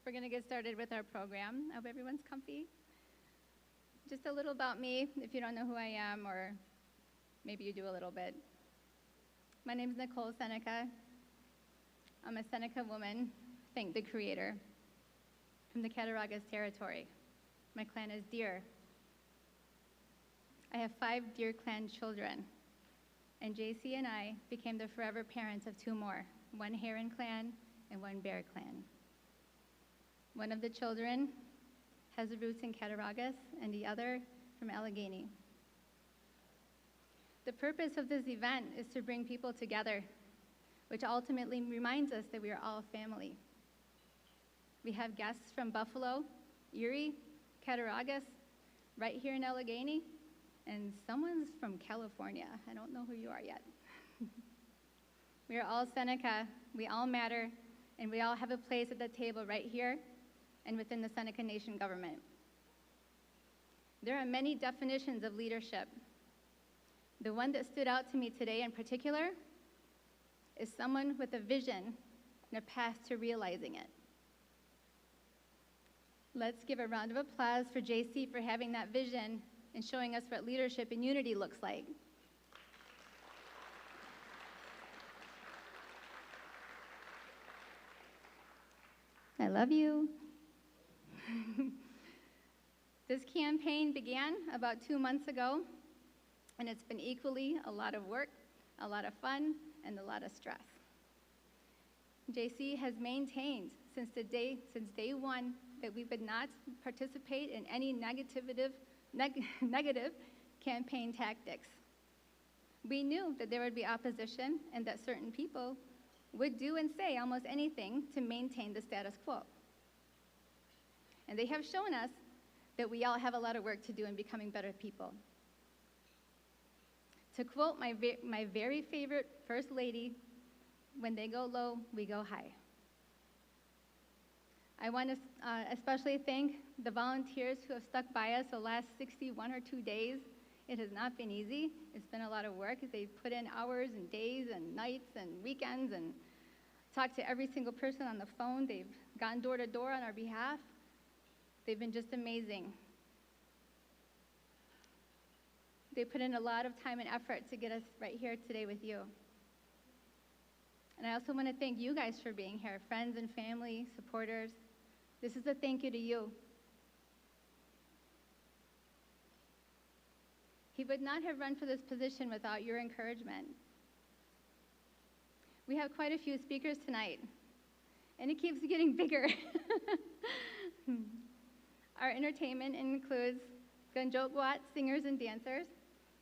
We're going to get started with our program. I hope everyone's comfy. Just a little about me, if you don't know who I am, or maybe you do a little bit. My name is Nicole Seneca. I'm a Seneca woman, thank the Creator, from the Cattaraugus territory. My clan is Deer. I have 5 Deer clan children, and JC and I became the forever parents of 2 more, 1 Heron clan and 1 Bear clan. One of the children has roots in Cattaraugus and the other from Allegany. The purpose of this event is to bring people together, which ultimately reminds us that we are all family. We have guests from Buffalo, Erie, Cattaraugus, right here in Allegany, and someone's from California. I don't know who you are yet. We are all Seneca, we all matter, and we all have a place at the table right here and within the Seneca Nation government. There are many definitions of leadership. The one that stood out to me today in particular is someone with a vision and a path to realizing it. Let's give a round of applause for JC for having that vision and showing us what leadership and unity looks like. I love you. This campaign began about 2 months ago, and it's been equally a lot of work, a lot of fun, and a lot of stress. JC has maintained since day one that we would not participate in any negative campaign tactics. We knew that there would be opposition and that certain people would do and say almost anything to maintain the status quo. And they have shown us that we all have a lot of work to do in becoming better people. To quote my very favorite First Lady, when they go low, we go high. I want to especially thank the volunteers who have stuck by us the last 61 or 2 days. It has not been easy. It's been a lot of work. They've put in hours and days and nights and weekends and talked to every single person on the phone. They've gone door to door on our behalf. They've been just amazing. They put in a lot of time and effort to get us right here today with you. And I also want to thank you guys for being here, friends and family, supporters. This is a thank you to you. He would not have run for this position without your encouragement. We have quite a few speakers tonight, and it keeps getting bigger. Our entertainment includes Ganjotwat singers and dancers,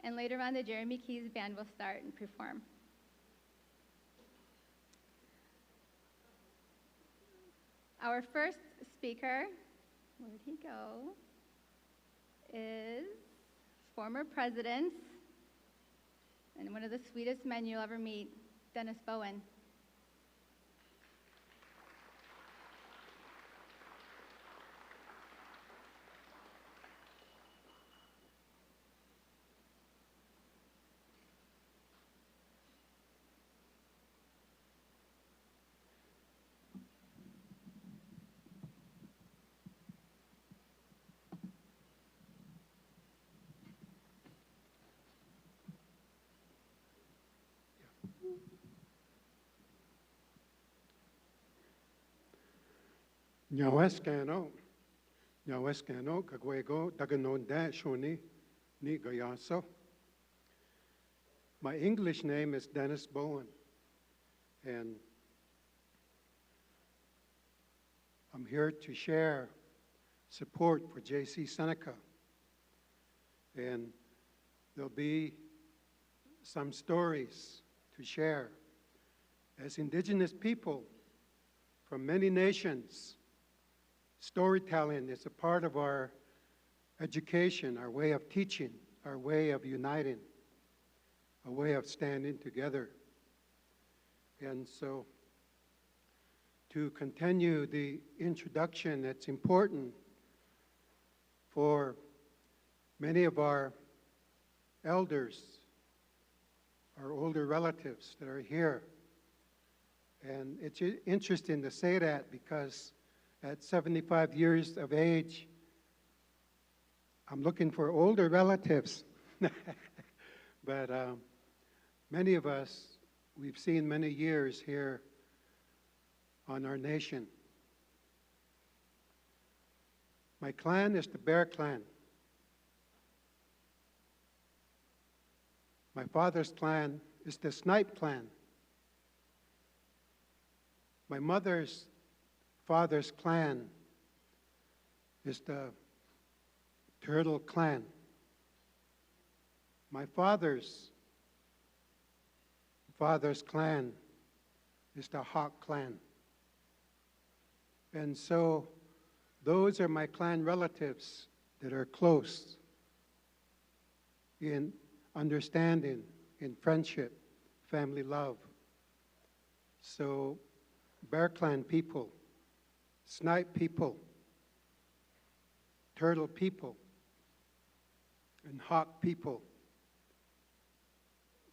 and later on the Jeremy Keys band will start and perform. Our first speaker, where'd he go, is former president and one of the sweetest men you'll ever meet, Dennis Bowen. Nyaweskano, Kagwego, Daganonda, Shoni, Ni Gayaso. My English name is Dennis Bowen, and I'm here to share support for J.C. Seneca. And there'll be some stories to share. As Indigenous people from many nations, storytelling is a part of our education, our way of teaching, our way of uniting, a way of standing together. And so, to continue the introduction, it's important for many of our elders, our older relatives that are here. And it's interesting to say that because at 75 years of age, I'm looking for older relatives. But many of us, we've seen many years here on our nation. My clan is the Bear Clan. My father's clan is the Snipe Clan. My mother's father's clan is the Turtle Clan. My father's clan is the Hawk Clan. And so those are my clan relatives that are close in understanding, in friendship, family love. So Bear Clan people, Snipe people, Turtle people, and Hawk people.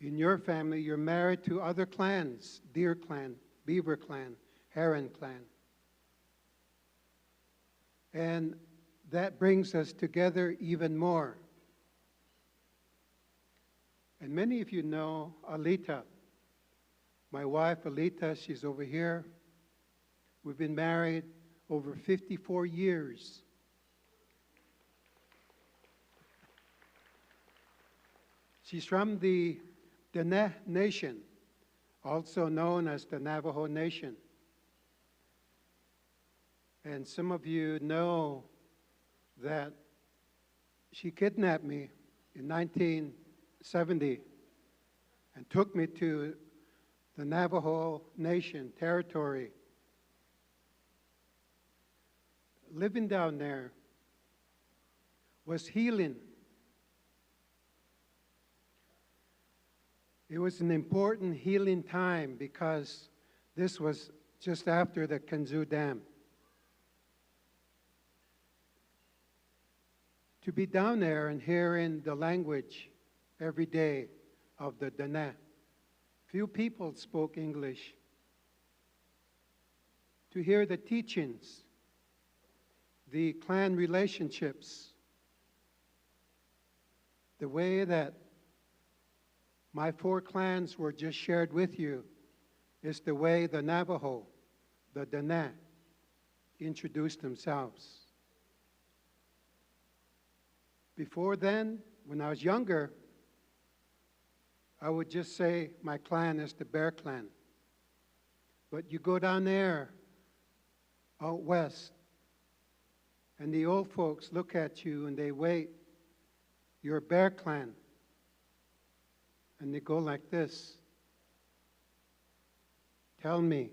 In your family, you're married to other clans, Deer Clan, Beaver Clan, Heron Clan. And that brings us together even more. And many of you know Alita. My wife, Alita, she's over here. We've been married over 54 years. She's from the Dene Nation, also known as the Navajo Nation. And some of you know that she kidnapped me in 1970 and took me to the Navajo Nation territory. Living down there was healing. It was an important healing time because this was just after the Kanzu Dam. To be down there and hearing the language every day of the Dene. Few people spoke English. To hear the teachings, the clan relationships, the way that my 4 clans were just shared with you is the way the Navajo, the Dene, introduced themselves. Before then, when I was younger, I would just say my clan is the Bear Clan. But you go down there, out west, and the old folks look at you and they wait, you're a Bear Clan. And they go like this. Tell me,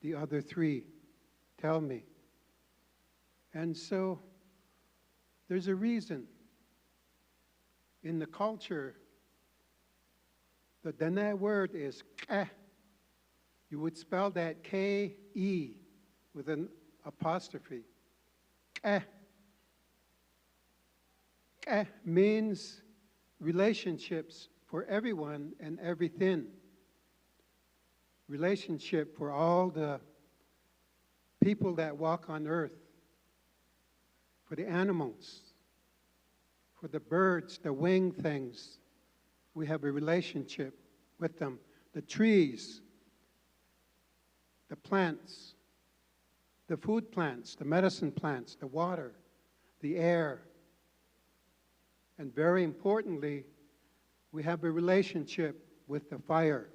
the other 3, tell me. And so there's a reason. In the culture, the Dene word is K. You would spell that K-E with an apostrophe. K. K means relationships for everyone and everything. Relationship for all the people that walk on earth, for the animals, for the birds, the winged things. We have a relationship with them. The trees, the plants, the food plants, the medicine plants, the water, the air. And very importantly, we have a relationship with the fire.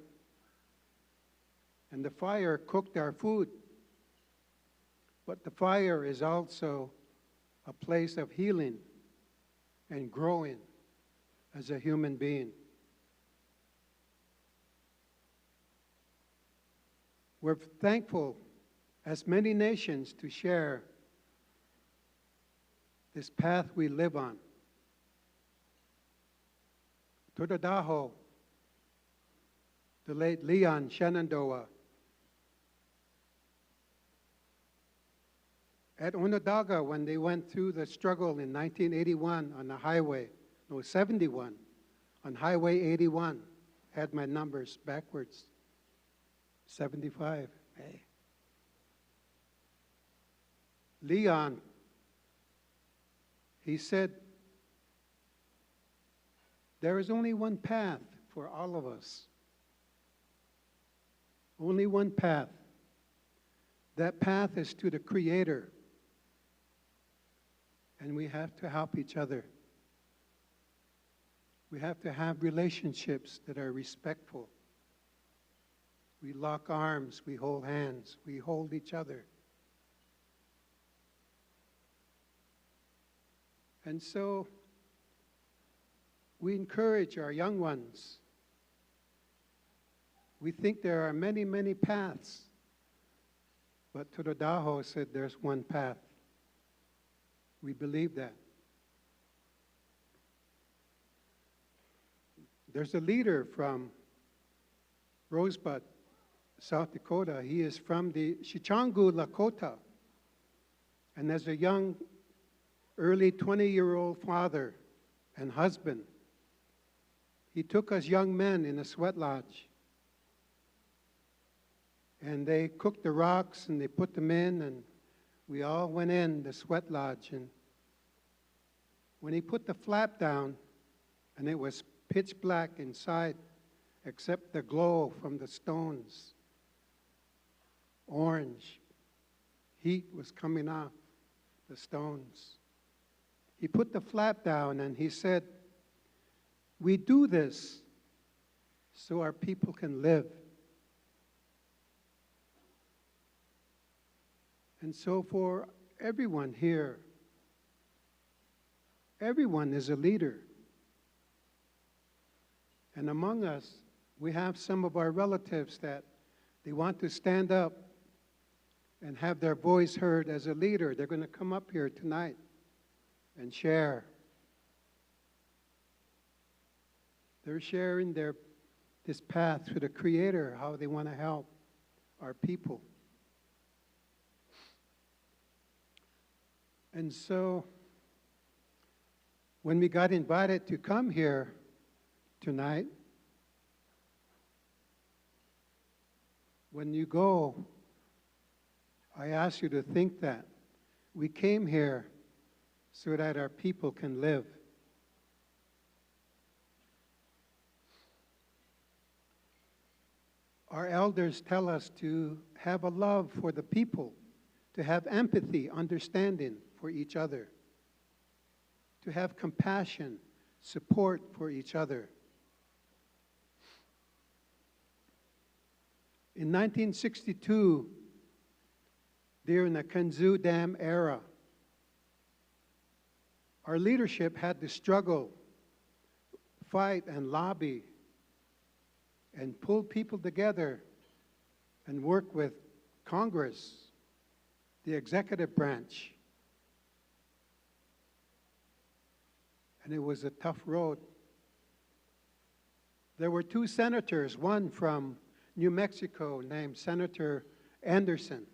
And the fire cooked our food. But the fire is also a place of healing and growing as a human being. We're thankful as many nations to share this path we live on. Todadaho, the late Leon Shenandoah. At Onondaga, when they went through the struggle in 1981 on the highway, no, 71, on Highway 81, had my numbers backwards, 75, hey. Leon, he said, there is only one path for all of us. Only one path. That path is to the Creator. And we have to help each other. We have to have relationships that are respectful. We lock arms, we hold hands, we hold each other. And so, we encourage our young ones. We think there are many, many paths, but Turodaho said there's one path. We believe that. There's a leader from Rosebud, South Dakota. He is from the Shichangu Lakota. And as a young, early 20-year-old father and husband, he took us young men in a sweat lodge. And they cooked the rocks and they put them in, and we all went in the sweat lodge. And when he put the flap down, and it was pitch black inside, except the glow from the stones, orange, heat was coming off the stones. He put the flap down and he said, we do this so our people can live. And so for everyone here, everyone is a leader. And among us, we have some of our relatives that they want to stand up and have their voice heard as a leader. They're going to come up here tonight and share. They're sharing this path to the Creator, how they want to help our people. And so, when we got invited to come here tonight, when you go, I ask you to think that we came here so that our people can live. Our elders tell us to have a love for the people, to have empathy, understanding for each other, to have compassion, support for each other. In 1962, during the Kanzu Dam era, our leadership had to struggle, fight, and lobby, and pull people together and work with Congress, the executive branch. And it was a tough road. There were two senators, one from New Mexico named Senator Anderson,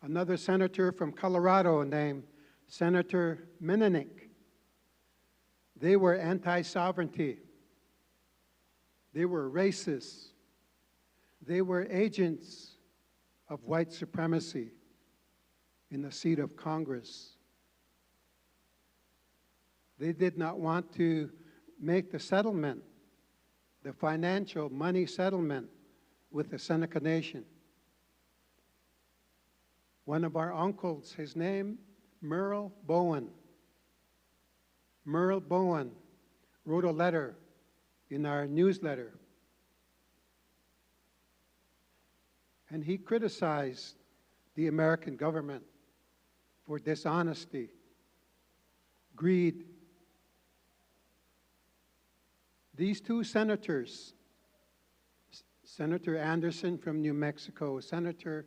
another senator from Colorado named Senator Menenik. They were anti-sovereignty. They were racist. They were agents of white supremacy in the seat of Congress. They did not want to make the settlement, the financial money settlement with the Seneca Nation. One of our uncles, his name, Merle Bowen. Merle Bowen wrote a letter in our newsletter. And he criticized the American government for dishonesty, greed. These two senators, Senator Anderson from New Mexico, Senator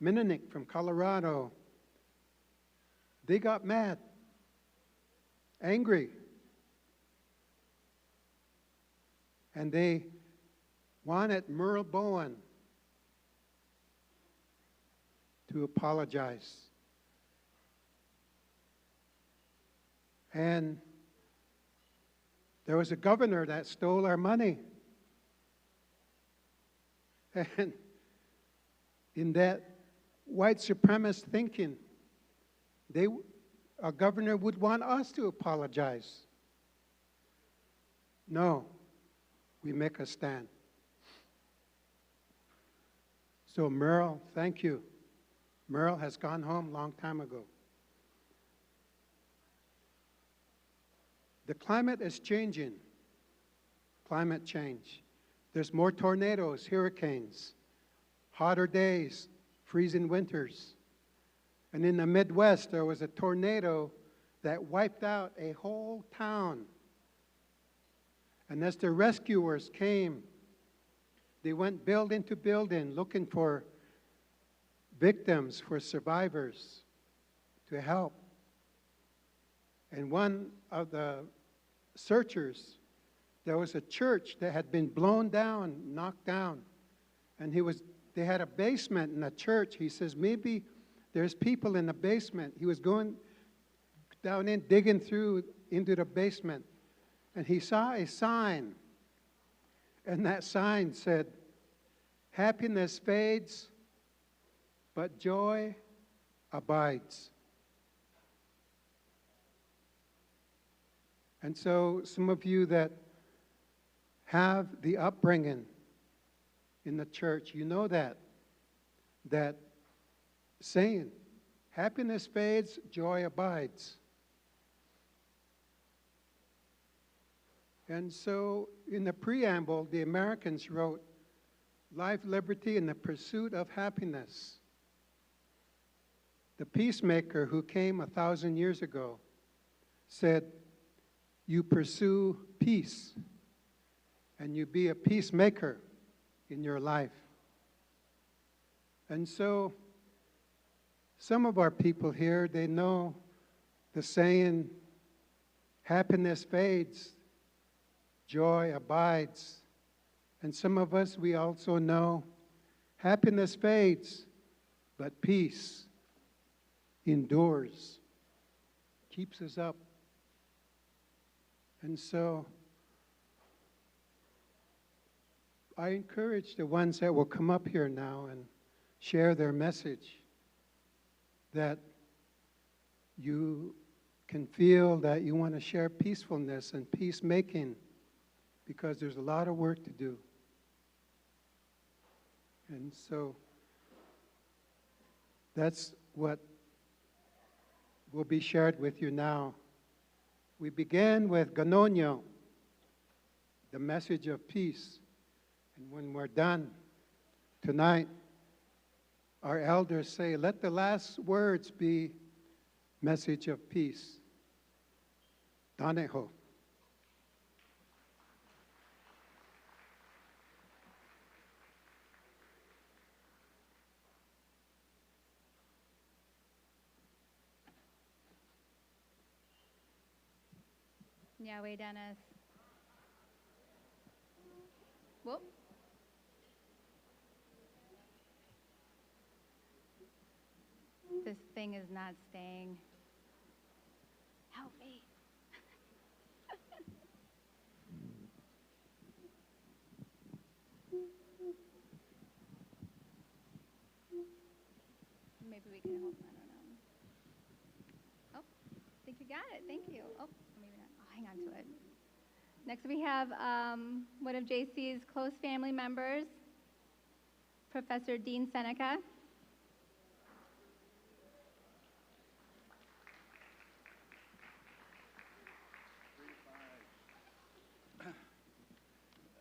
Menenik from Colorado, they got mad, angry. And they wanted Merle Bowen to apologize. And there was a governor that stole our money. And in that white supremacist thinking, They, a governor would want us to apologize. No, we make a stand. So Merle, thank you. Merle has gone home a long time ago. The climate is changing. Climate change. There's more tornadoes, hurricanes, hotter days, freezing winters. And in the Midwest, there was a tornado that wiped out a whole town. And as the rescuers came, they went building to building looking for victims, for survivors to help. And one of the searchers, there was a church that had been blown down, knocked down. And they had a basement in the church. He says, maybe there's people in the basement. He was going down in, digging through into the basement. And he saw a sign. And that sign said, happiness fades, but joy abides. And so some of you that have the upbringing in the church, you know that saying, happiness fades, joy abides. And so in the preamble, the Americans wrote, life, liberty, and the pursuit of happiness. The peacemaker who came 1,000 years ago said, you pursue peace, and you be a peacemaker in your life. And so some of our people here, they know the saying, happiness fades, joy abides. And some of us, we also know happiness fades, but peace endures, keeps us up. And so I encourage the ones that will come up here now and share their message, that you can feel that you want to share peacefulness and peacemaking, because there's a lot of work to do. And so that's what will be shared with you now. We began with Ganonyo, the message of peace. And when we're done tonight, our elders say, let the last words be message of peace. Daneho. Yahweh, Dennis. Whoop. This thing is not staying. Help me. Maybe we can hold, I don't know. Oh, I think you got it. Thank you. Oh, maybe not. I'll hang on to it. Next we have one of JC's close family members, Professor Dean Seneca.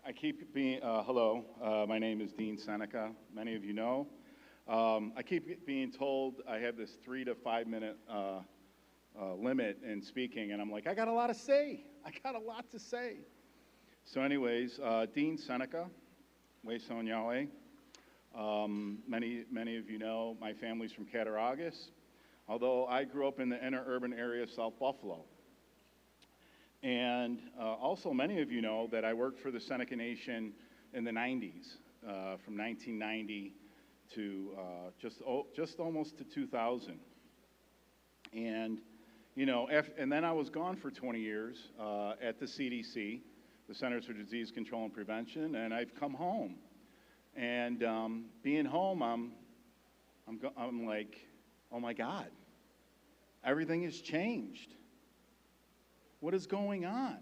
I keep being, hello, my name is Dean Seneca. Many of you know. I keep being told I have this 3 to 5 minute limit in speaking, and I'm like, I got a lot to say. I got a lot to say. So anyways, Dean Seneca, Wayson Yahweh. Many of you know my family's from Cattaraugus, although I grew up in the inner urban area of South Buffalo. And also many of you know that I worked for the Seneca Nation in the 90s, from 1990 to just almost to 2000. And, you know, and then I was gone for 20 years at the CDC, the Centers for Disease Control and Prevention, and I've come home. And being home, I'm like, oh my God, everything has changed. What is going on?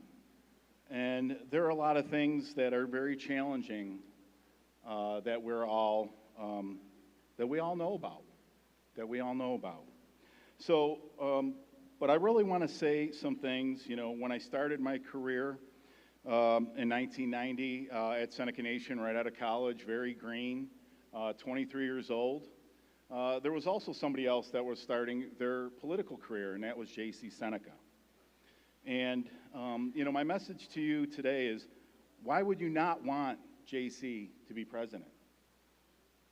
And there are a lot of things that are very challenging that we all know about. So, but I really want to say some things. You know, when I started my career in 1990 at Seneca Nation, right out of college, very green, 23 years old, there was also somebody else that was starting their political career, and that was J.C. Seneca. And, you know, my message to you today is, why would you not want J.C. to be president?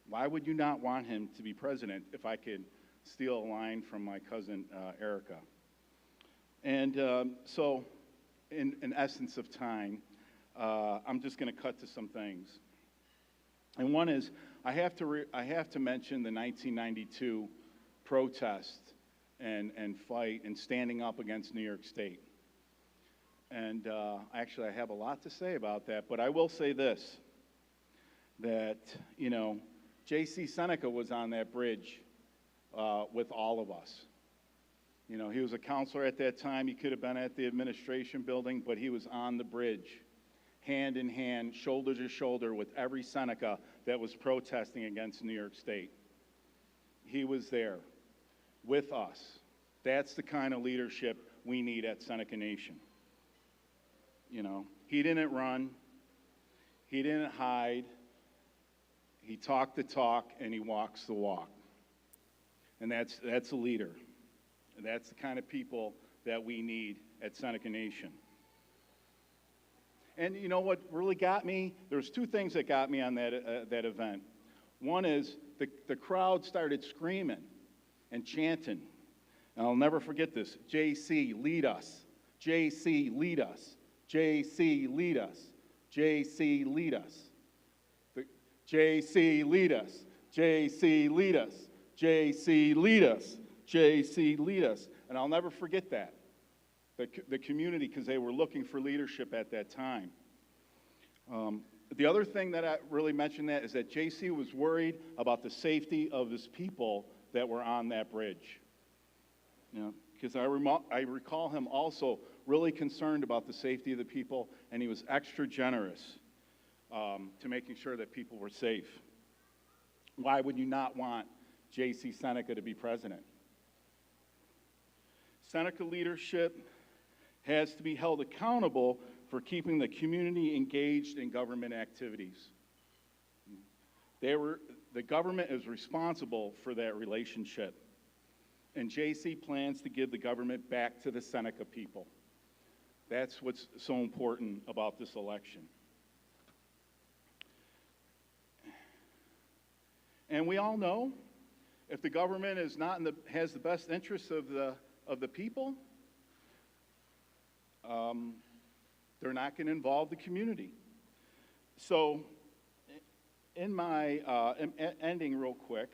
Why would you not want him to be president, if I could steal a line from my cousin Erica? And so, in essence of time, I'm just going to cut to some things. And one is, I have to mention the 1992 protest and fight and standing up against New York State. And actually, I have a lot to say about that, but I will say this, that, you know, J.C. Seneca was on that bridge with all of us. You know, he was a counselor at that time. He could have been at the administration building, but he was on the bridge, hand in hand, shoulder to shoulder with every Seneca that was protesting against New York State. He was there with us. That's the kind of leadership we need at Seneca Nation. You know, he didn't run, he didn't hide, he talked the talk and he walks the walk. And that's a leader. And that's the kind of people that we need at Seneca Nation. And you know what really got me? There's two things that got me on that event. One is the crowd started screaming and chanting. And I'll never forget this. JC, lead us. JC, lead us. JC, lead us. JC, lead us. JC, lead us. JC, lead us. JC, lead us. JC, lead us. And I'll never forget that. The community, because they were looking for leadership at that time. The other thing that I really mentioned that is that JC was worried about the safety of his people that were on that bridge. You know, because I recall him also really concerned about the safety of the people, and he was extra generous to making sure that people were safe. Why would you not want J.C. Seneca to be president? Seneca leadership has to be held accountable for keeping the community engaged in government activities. The government is responsible for that relationship. And JC plans to give the government back to the Seneca people. That's what's so important about this election. And we all know, if the government is not has the best interests of the people, they're not going to involve the community. So, in my ending real quick,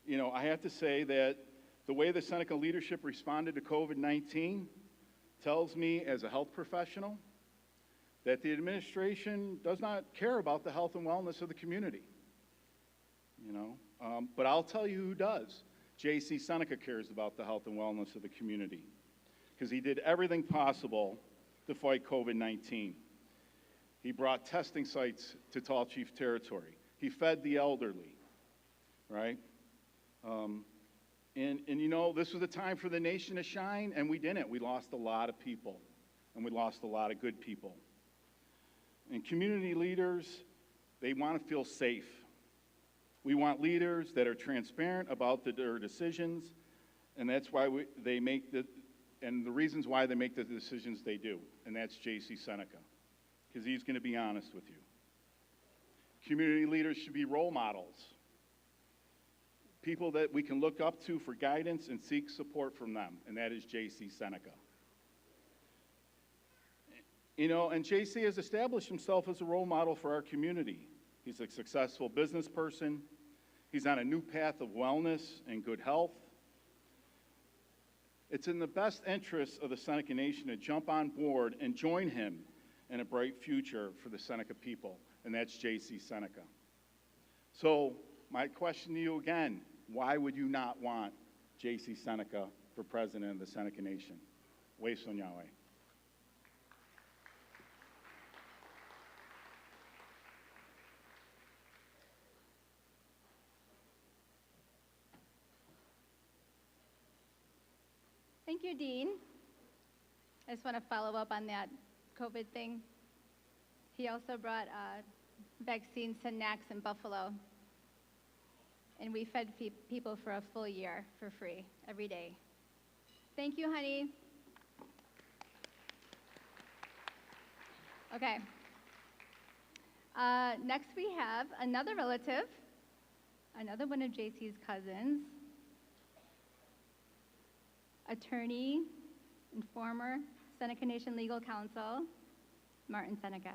you know, I have to say that the way the Seneca leadership responded to COVID-19 tells me, as a health professional, that the administration does not care about the health and wellness of the community. You know, but I'll tell you who does. J.C. Seneca cares about the health and wellness of the community, because he did everything possible to fight COVID-19. He brought testing sites to Tall Chief Territory. He fed the elderly, right? And you know, this was a time for the nation to shine, and we didn't. We lost a lot of people, and we lost a lot of good people. And community leaders, they want to feel safe. We want leaders that are transparent about their decisions, and that's why they make the reasons why they make the decisions they do, and that's J.C. Seneca, because he's going to be honest with you. Community leaders should be role models, people that we can look up to for guidance and seek support from them, and that is J.C. Seneca. You know, and J.C. has established himself as a role model for our community. He's a successful business person. He's on a new path of wellness and good health. It's in the best interest of the Seneca Nation to jump on board and join him in a bright future for the Seneca people, and that's J.C. Seneca. So my question to you again, why would you not want J.C. Seneca for President of the Seneca Nation. Way soñawe. Thank you, Dean. I just want to follow up on that COVID thing. He also brought vaccines to NACS in Buffalo. And we fed people for a full year for free, every day. Thank you, honey. Okay. Next we have another relative, another one of JC's cousins, attorney and former Seneca Nation Legal Counsel, Martin Seneca.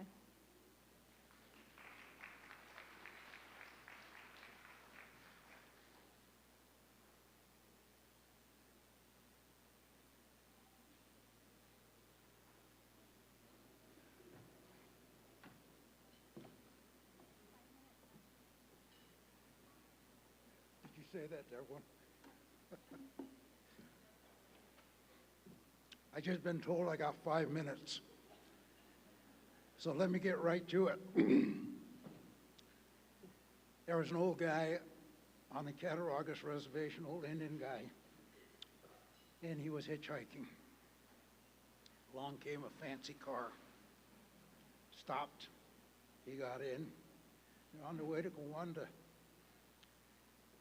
Did you say that to everyone? I just been told I got 5 minutes. So let me get right to it. There was an old guy on the Cattaraugus Reservation, old Indian guy, and he was hitchhiking. Along came a fancy car. Stopped. He got in. They're on the way to go on to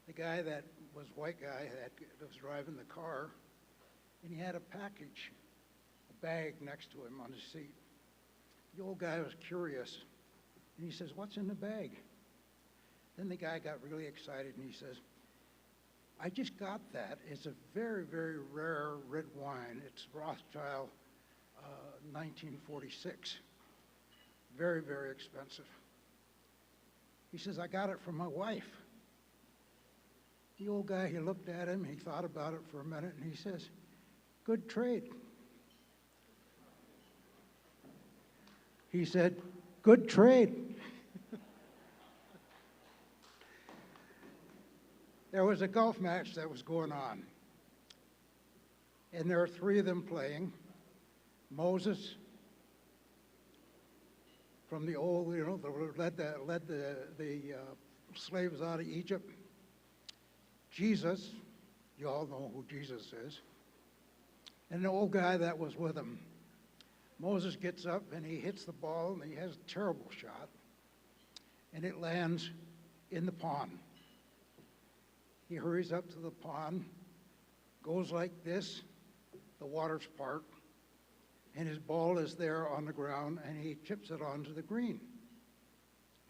the guy that was white guy that was driving the car, and he had a package, a bag next to him on his seat. The old guy was curious, and he says, "What's in the bag?" Then the guy got really excited, and he says, "I just got that. It's a very, very rare red wine. It's Rothschild 1946. Very, very expensive." He says, "I got it from my wife." The old guy, he looked at him, he thought about it for a minute, and he says, "Good trade." He said, "Good trade." There was a golf match that was going on, and there were 3 of them playing. Moses, from the old, led the slaves out of Egypt. Jesus, you all know who Jesus is, and the old guy that was with him. Moses gets up and he hits the ball and he has a terrible shot, and it lands in the pond. He hurries up to the pond, goes like this, the water's part, and his ball is there on the ground, and he chips it onto the green.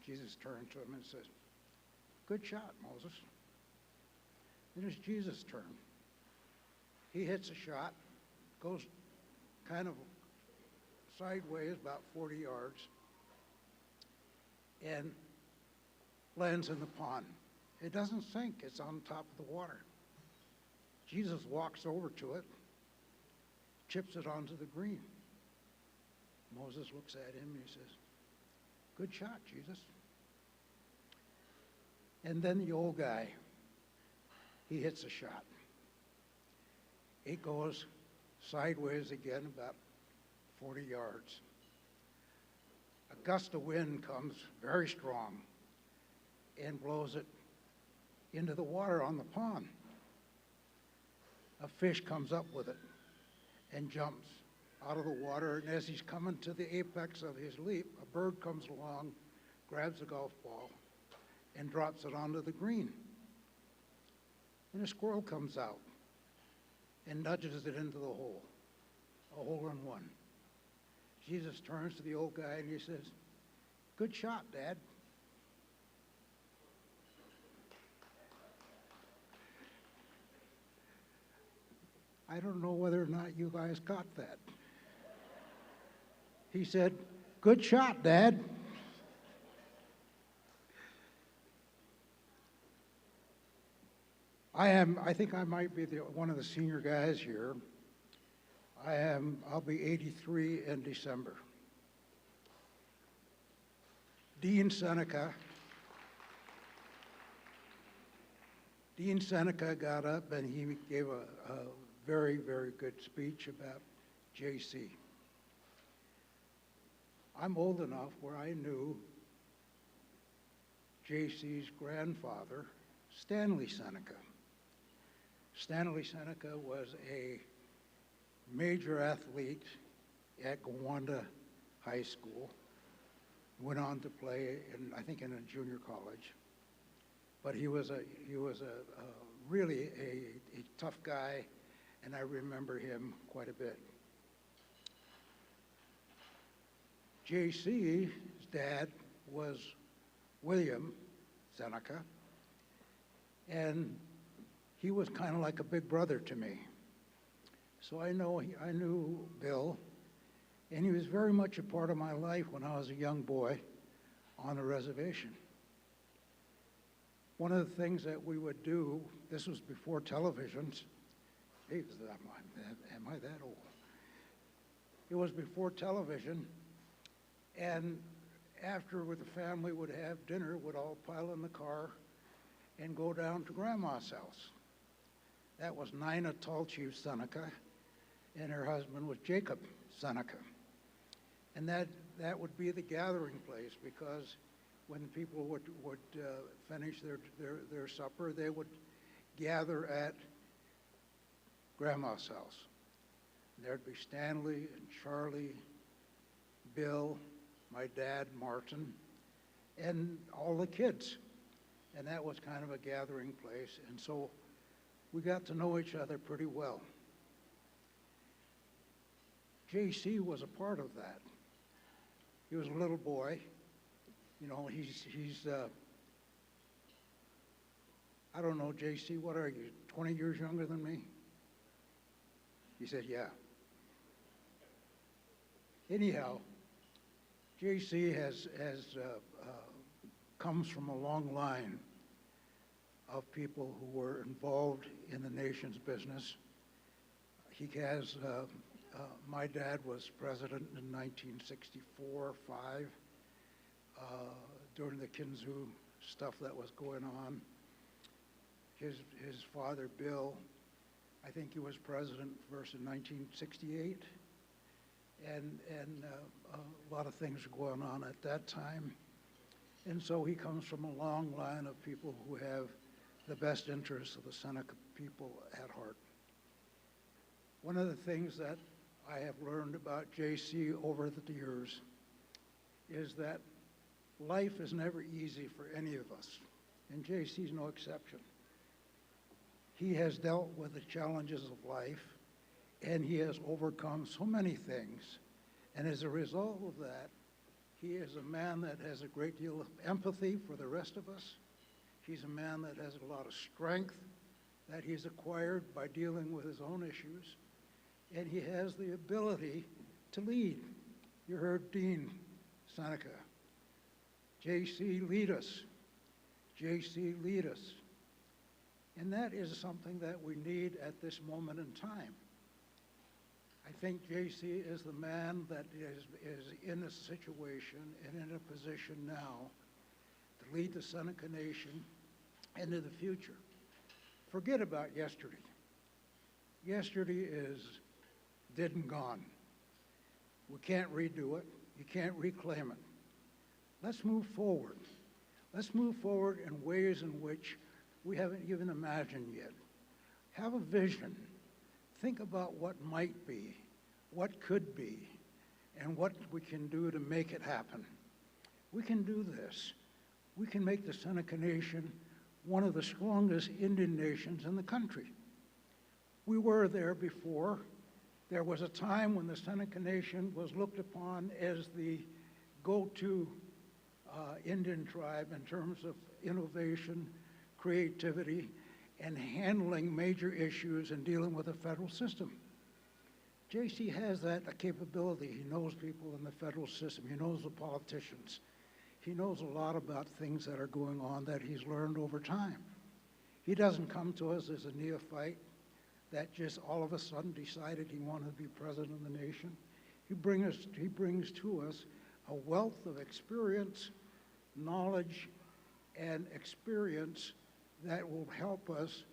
Jesus turned to him and says, "Good shot, Moses." Then it's Jesus' turn. He hits a shot, goes kind of sideways about 40 yards, and lands in the pond. It doesn't sink, it's on top of the water. Jesus walks over to it, chips it onto the green. Moses looks at him and he says, "Good shot, Jesus." And then the old guy, he hits a shot. It goes sideways again about 40 yards. A gust of wind comes very strong and blows it into the water on the pond. A fish comes up with it and jumps out of the water, and as he's coming to the apex of his leap, a bird comes along, grabs a golf ball, and drops it onto the green. And a squirrel comes out and nudges it into the hole, a hole-in-one. Jesus turns to the old guy and he says, "Good shot, Dad." I don't know whether or not you guys got that. He said, "Good shot, Dad." I think I might be one of the senior guys here. I'll be 83 in December. Dean Seneca Dean Seneca got up and he gave a very, very good speech about JC. I'm old enough where I knew JC's grandfather, Stanley Seneca. Stanley Seneca was a major athlete at Gowanda High School. Went on to play in, I think, in a junior college. But he was really a tough guy, and I remember him quite a bit. JC's dad was William Seneca, and he was kind of like a big brother to me. So I knew Bill, and he was very much a part of my life when I was a young boy on the reservation. One of the things that we would do, this was before televisions. Hey, am I that old? It was before television, and after the family would have dinner, would all pile in the car and go down to Grandma's house. That was Nina Tallchief Seneca, and her husband was Jacob Seneca. And that would be the gathering place, because when people would finish their supper, they would gather at Grandma's house. And there'd be Stanley and Charlie, Bill, my dad, Martin, and all the kids. And that was kind of a gathering place. And so we got to know each other pretty well. JC was a part of that. He was a little boy. You know, he's I don't know, JC, what are you, 20 years younger than me? He said, yeah. Anyhow, JC comes from a long line of people who were involved in the nation's business. He has, my dad was president in 1964, 5, during the Kinzu stuff that was going on. His father, Bill, I think he was president first in 1968. And a lot of things were going on at that time. And so he comes from a long line of people who have the best interests of the Seneca people at heart. One of the things that I have learned about JC over the years is that life is never easy for any of us, and JC's no exception. He has dealt with the challenges of life, and he has overcome so many things. And as a result of that, he is a man that has a great deal of empathy for the rest of us. He's a man that has a lot of strength that he's acquired by dealing with his own issues. And he has the ability to lead. You heard Dean Seneca. JC, lead us. JC, lead us. And that is something that we need at this moment in time. I think JC is the man that is in a situation and in a position now to lead the Seneca Nation into the future. Forget about yesterday. Yesterday is dead and gone. We can't redo it. You can't reclaim it. Let's move forward. Let's move forward in ways in which we haven't even imagined yet. Have a vision. Think about what might be, what could be, and what we can do to make it happen. We can do this. We can make the Seneca Nation one of the strongest Indian nations in the country. We were there before. There was a time when the Seneca Nation was looked upon as the go-to Indian tribe in terms of innovation, creativity, and handling major issues and dealing with the federal system. JC has that capability. He knows people in the federal system. He knows the politicians. He knows a lot about things that are going on that he's learned over time. He doesn't come to us as a neophyte that just all of a sudden decided he wanted to be president of the nation. He brings to us a wealth of experience, knowledge, and experience that will help us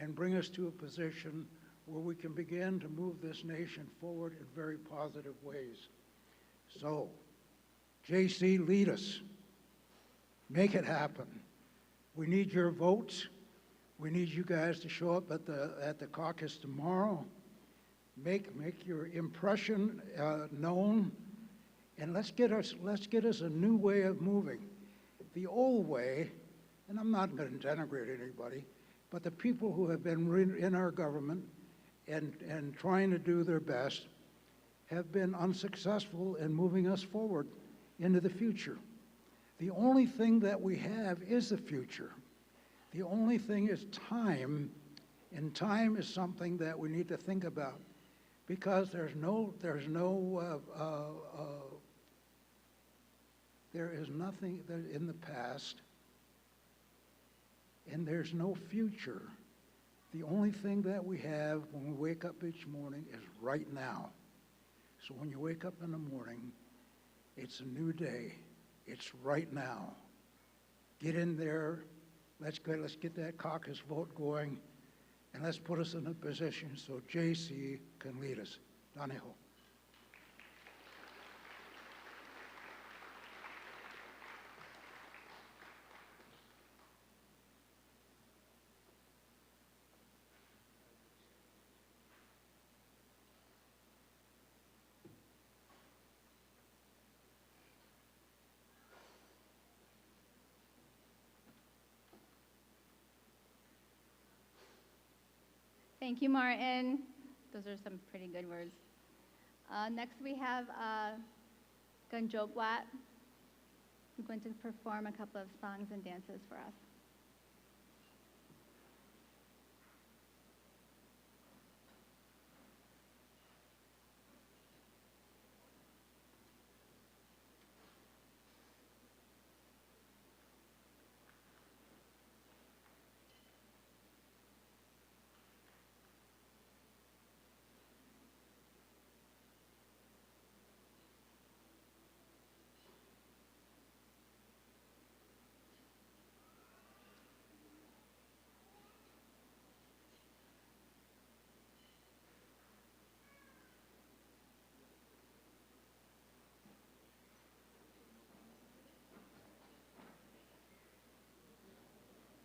and bring us to a position where we can begin to move this nation forward in very positive ways. So, JC, lead us. Make it happen. We need your votes. We need you guys to show up at the caucus tomorrow. Make your impression known, and let's get us a new way of moving. The old way, and I'm not going to denigrate anybody, but the people who have been in our government and trying to do their best have been unsuccessful in moving us forward into the future. The only thing that we have is the future. The only thing is time, and time is something that we need to think about, because there is nothing in the past, and there's no future. The only thing that we have when we wake up each morning is right now. So when you wake up in the morning, it's a new day. It's right now. Get in there. Let's get that caucus vote going, and let's put us in a position so JC can lead us. Daniel. Thank you, Martin. Those are some pretty good words. Next, we have Ganjokwat, who's going to perform a couple of songs and dances for us.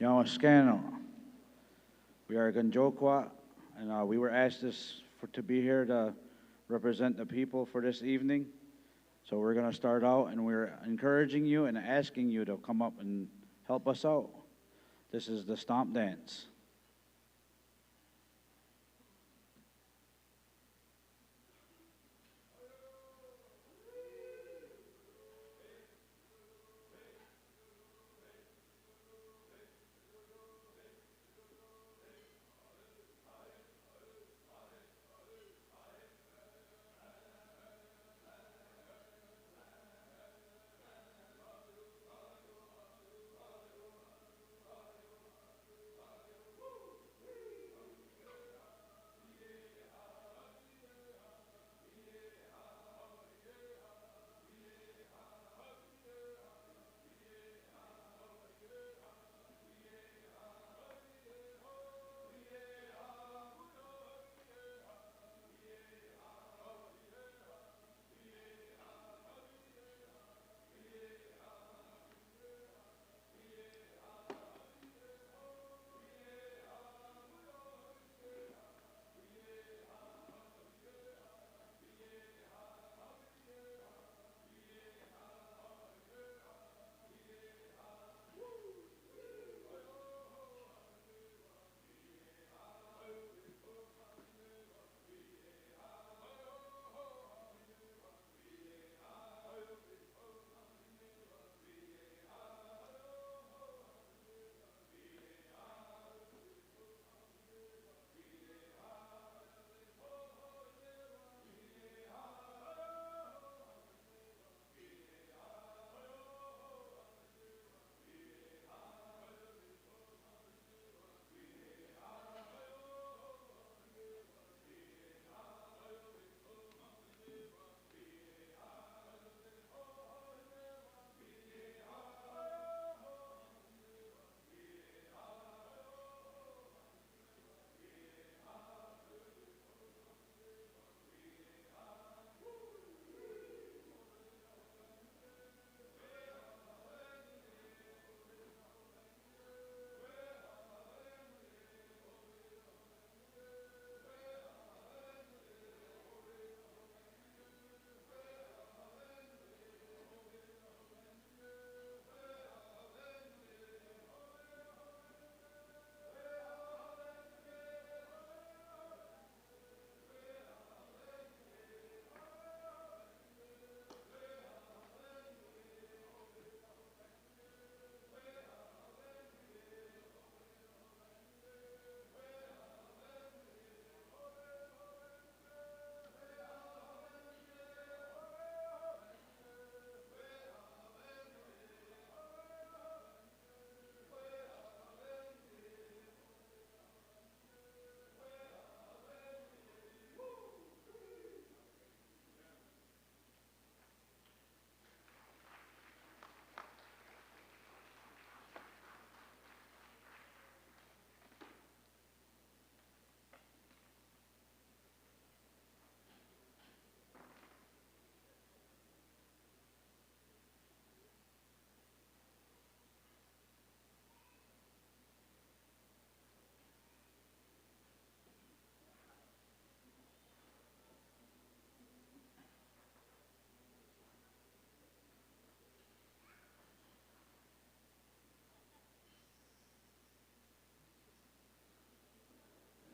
Yamascano. We are Ganjokwa, and we were asked to be here to represent the people for this evening. So we're going to start out, and we're encouraging you and asking you to come up and help us out. This is the Stomp Dance.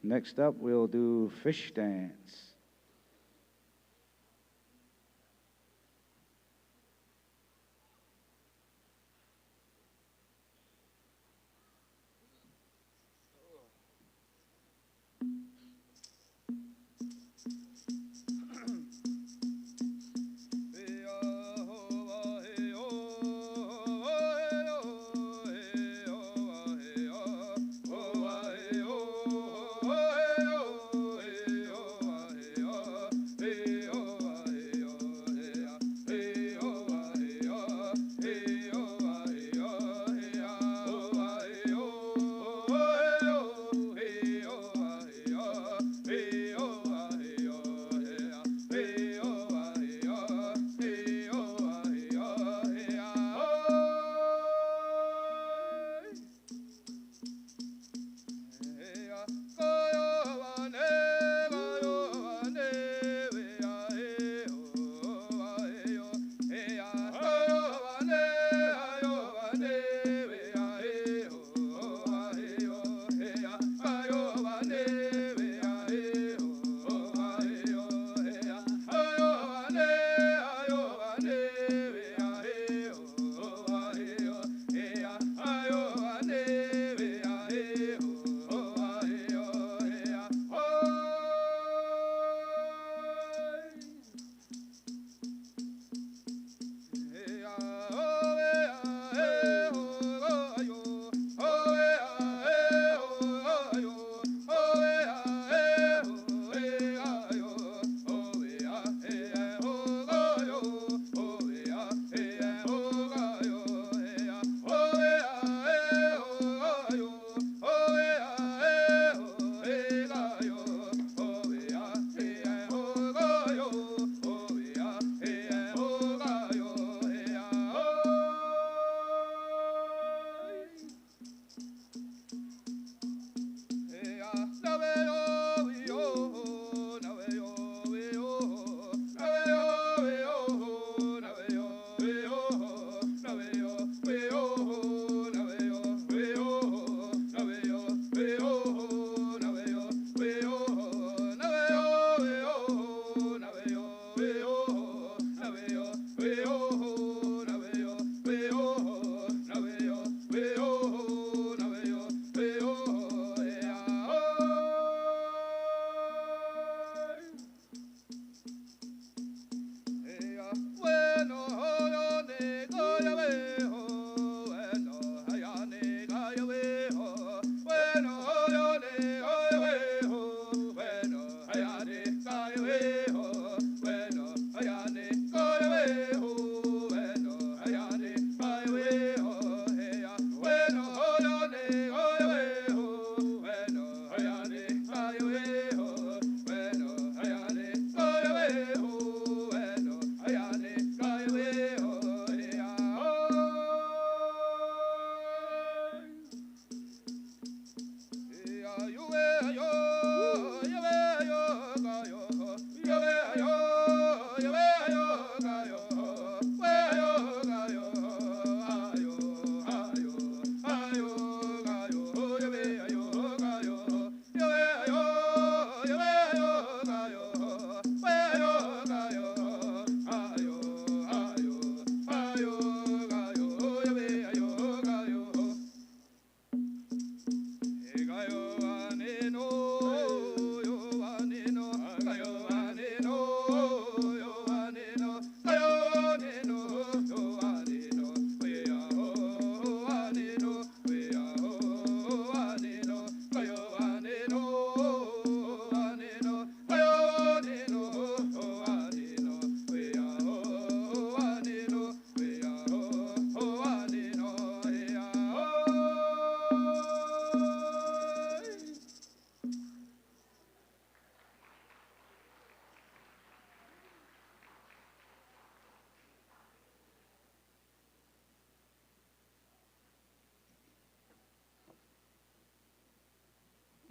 Next up, we'll do fish dance.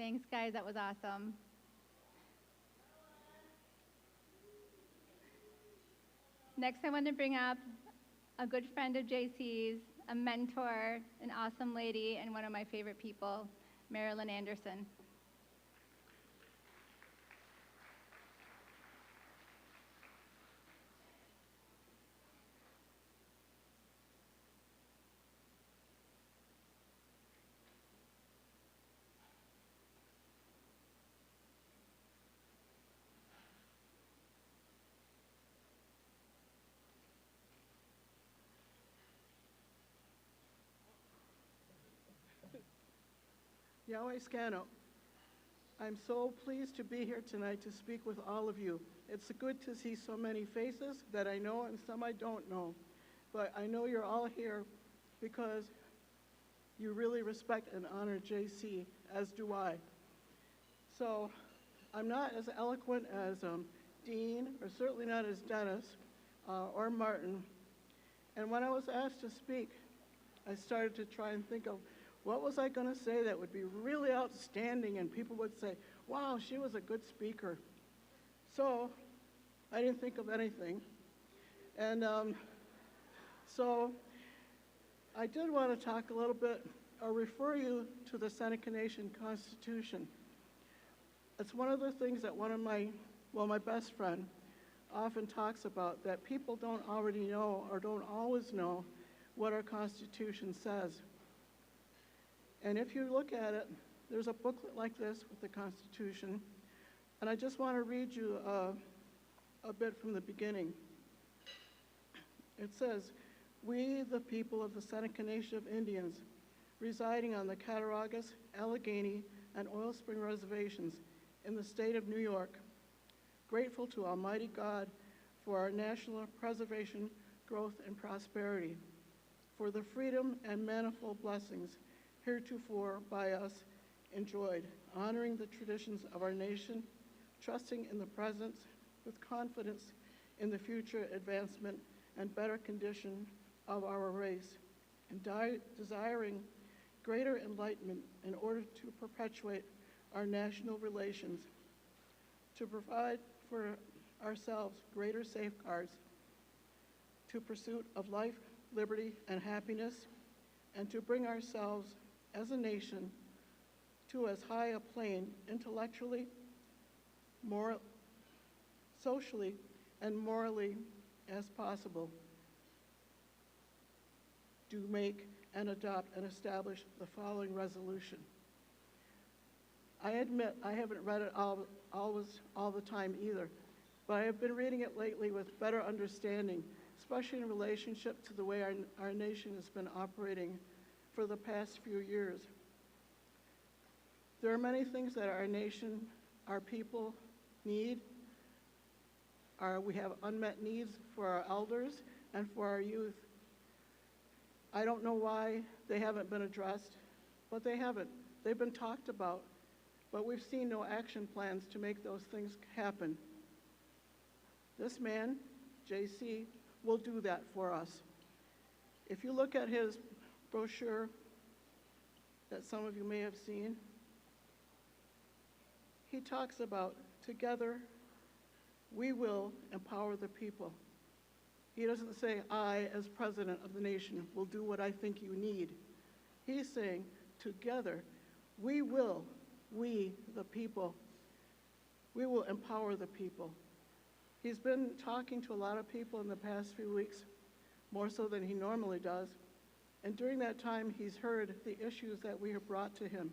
Thanks, guys. That was awesome. Next, I want to bring up a good friend of JC's, a mentor, an awesome lady, and one of my favorite people, Marilyn Anderson. Yahweh Scano. I'm so pleased to be here tonight to speak with all of you. It's good to see so many faces that I know and some I don't know. But I know you're all here because you really respect and honor JC, as do I. So I'm not as eloquent as Dean, or certainly not as Dennis or Martin. And when I was asked to speak, I started to try and think of what was I going to say that would be really outstanding and people would say, wow, she was a good speaker. So I didn't think of anything. And so I did want to talk a little bit, or refer you to the Seneca Nation Constitution. It's one of the things that my best friend often talks about, that people don't already know or don't always know what our Constitution says. And if you look at it, there's a booklet like this with the Constitution, and I just want to read you a bit from the beginning. It says, "We, the people of the Seneca Nation of Indians, residing on the Cattaraugus, Allegany, and Oil Spring reservations in the state of New York, grateful to Almighty God for our national preservation, growth, and prosperity, for the freedom and manifold blessings heretofore by us enjoyed, honoring the traditions of our nation, trusting in the present with confidence in the future advancement and better condition of our race, and desiring greater enlightenment in order to perpetuate our national relations, to provide for ourselves greater safeguards to pursuit of life, liberty, and happiness, and to bring ourselves as a nation to as high a plane intellectually, socially, and morally as possible. Do make and adopt and establish the following resolution." I admit I haven't read it all the time either, but I have been reading it lately with better understanding, especially in relationship to the way our nation has been operating for the past few years. There are many things that our nation, our people need. We have unmet needs for our elders and for our youth. I don't know why they haven't been addressed, but they haven't. They've been talked about, but we've seen no action plans to make those things happen. This man, JC, will do that for us. If you look at his brochure that some of you may have seen, he talks about, together, we will empower the people. He doesn't say, I, as president of the nation, will do what I think you need. He's saying, together, we, the people, we will empower the people. He's been talking to a lot of people in the past few weeks, more so than he normally does. And during that time, he's heard the issues that we have brought to him,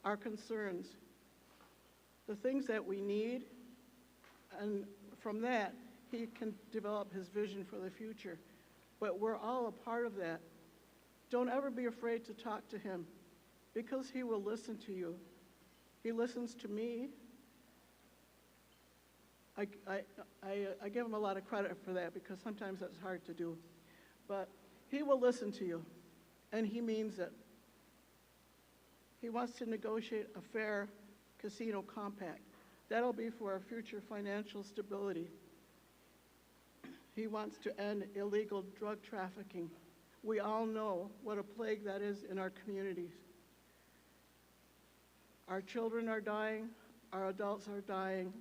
our concerns, the things that we need, and from that, he can develop his vision for the future. But we're all a part of that. Don't ever be afraid to talk to him, because he will listen to you. He listens to me. I give him a lot of credit for that, because sometimes that's hard to do. But he will listen to you, and he means it. He wants to negotiate a fair casino compact. That'll be for our future financial stability. He wants to end illegal drug trafficking. We all know what a plague that is in our communities. Our children are dying, our adults are dying,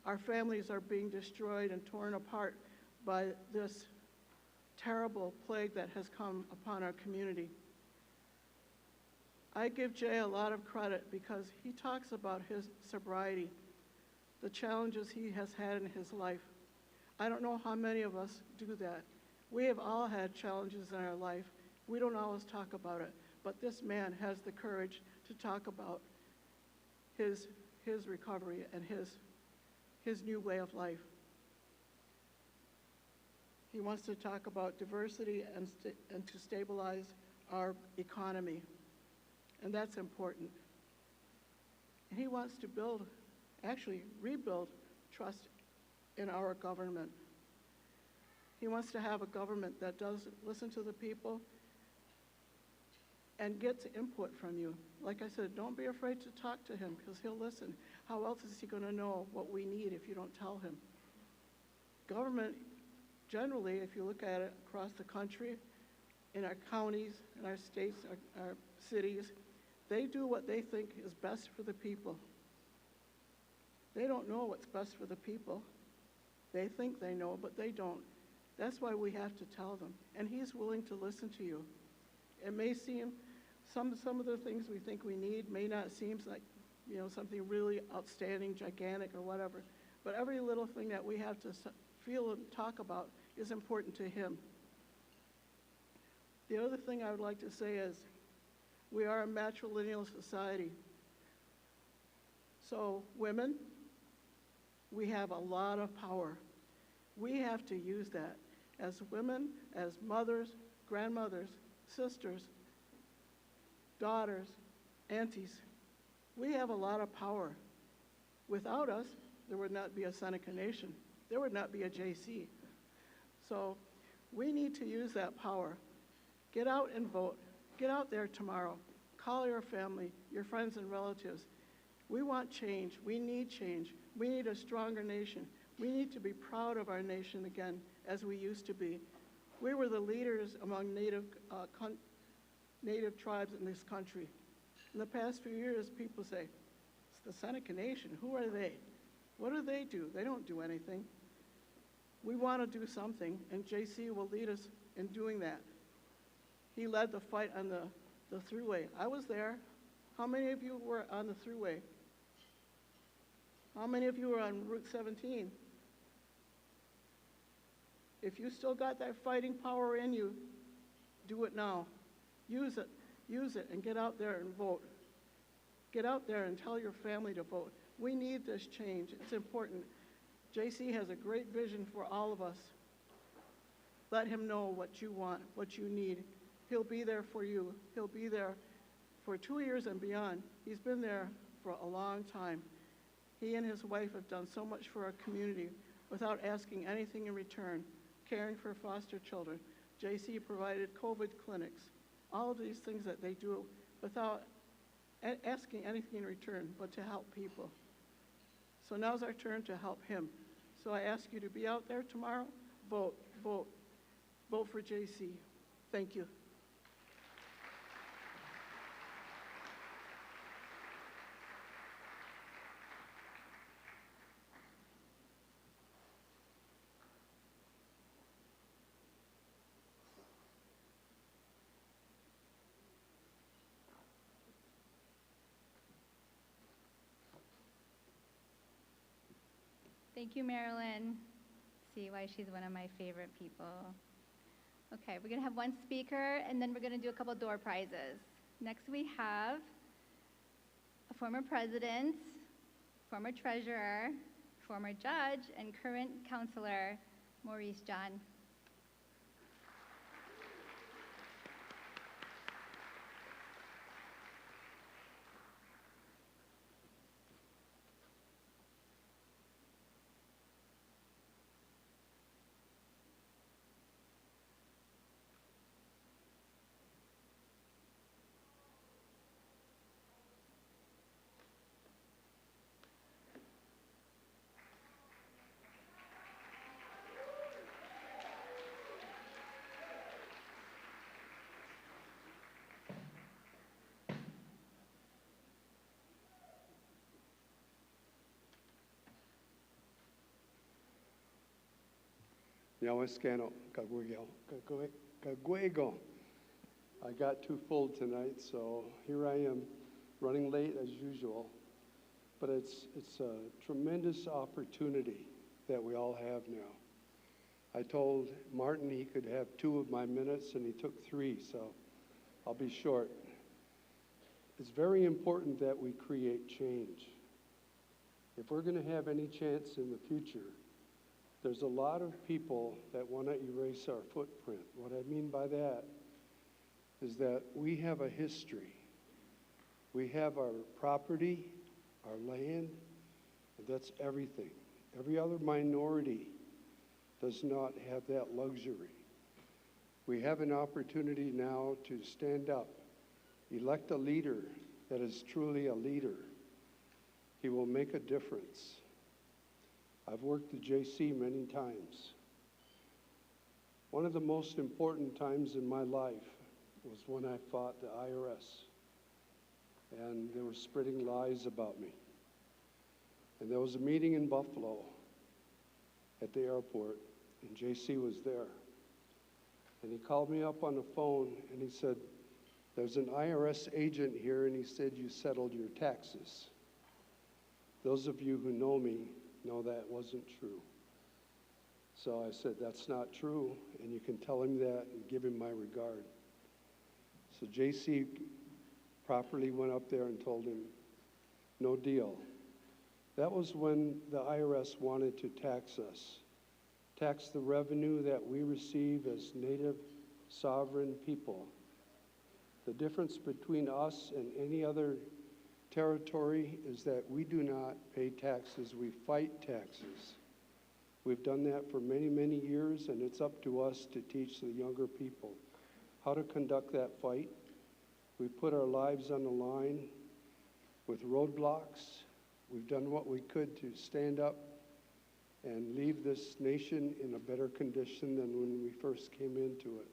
our families are being destroyed and torn apart by this terrible plague that has come upon our community. I give Jay a lot of credit because he talks about his sobriety, the challenges he has had in his life. I don't know how many of us do that. We have all had challenges in our life. We don't always talk about it, but this man has the courage to talk about his recovery and his new way of life. He wants to talk about diversity and to stabilize our economy, and that's important. And he wants to actually rebuild trust in our government. He wants to have a government that does listen to the people and gets input from you. Like I said, don't be afraid to talk to him because he'll listen. How else is he going to know what we need if you don't tell him? Government, generally, if you look at it across the country, in our counties, in our states, our cities, they do what they think is best for the people. They don't know what's best for the people. They think they know, but they don't. That's why we have to tell them. And he's willing to listen to you. It may seem, some of the things we think we need may not seem like, something really outstanding, gigantic, or whatever. But every little thing that we have to feel and talk about is important to him. The other thing I would like to say is we are a matrilineal society. So women, we have a lot of power. We have to use that as women, as mothers, grandmothers, sisters, daughters, aunties. We have a lot of power. Without us, there would not be a Seneca Nation. There would not be a JC. So we need to use that power. Get out and vote. Get out there tomorrow. Call your family, your friends and relatives. We want change. We need change. We need a stronger nation. We need to be proud of our nation again, as we used to be. We were the leaders among native tribes in this country. In the past few years, people say, it's the Seneca Nation. Who are they? What do they do? They don't do anything. We want to do something, and JC will lead us in doing that. He led the fight on the thruway. I was there. How many of you were on the thruway? How many of you were on Route 17? If you still got that fighting power in you, do it now. Use it, and get out there and vote. Get out there and tell your family to vote. We need this change. It's important. JC has a great vision for all of us. Let him know what you want, what you need. He'll be there for you. He'll be there for 2 years and beyond. He's been there for a long time. He and his wife have done so much for our community without asking anything in return, caring for foster children. JC provided COVID clinics, all of these things that they do without asking anything in return but to help people. So now's our turn to help him. So I ask you to be out there tomorrow. Vote, vote, vote for JC. Thank you. Thank you, Marilyn. See why she's one of my favorite people. Okay, we're gonna have one speaker, and then we're gonna do a couple door prizes. Next we have a former president, former treasurer, former judge, and current counselor, Maurice John. Yawascano, Caguego. I got too full tonight, so here I am, running late as usual. But it's a tremendous opportunity that we all have now. I told Martin he could have 2 of my minutes, and he took 3, so I'll be short. It's very important that we create change. If we're going to have any chance in the future, there's a lot of people that want to erase our footprint. What I mean by that is that we have a history. We have our property, our land, and that's everything. Every other minority does not have that luxury. We have an opportunity now to stand up, elect a leader that is truly a leader. He will make a difference. I've worked at JC many times. One of the most important times in my life was when I fought the IRS, and they were spreading lies about me. And there was a meeting in Buffalo at the airport, and JC was there. And he called me up on the phone, and he said, "There's an IRS agent here, and he said you settled your taxes." Those of you who know me know that wasn't true. So I said, "That's not true, and you can tell him that and give him my regard." So JC properly went up there and told him, "No deal." That was when the IRS wanted to tax us, tax the revenue that we receive as native sovereign people. The difference between us and any other territory is that we do not pay taxes, we fight taxes. We've done that for many, many years, and it's up to us to teach the younger people how to conduct that fight. We put our lives on the line with roadblocks. We've done what we could to stand up and leave this nation in a better condition than when we first came into it.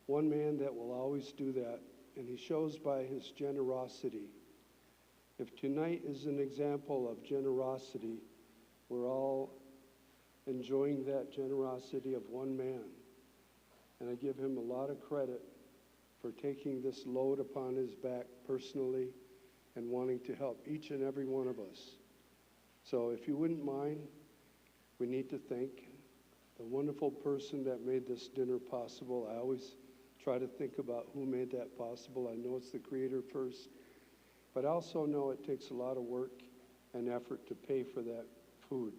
One man that will always do that, and he shows by his generosity. If tonight is an example of generosity, we're all enjoying that generosity of one man. And I give him a lot of credit for taking this load upon his back personally and wanting to help each and every one of us. So if you wouldn't mind, we need to thank the wonderful person that made this dinner possible. I always try to think about who made that possible. I know it's the Creator first, but I also know it takes a lot of work and effort to pay for that food.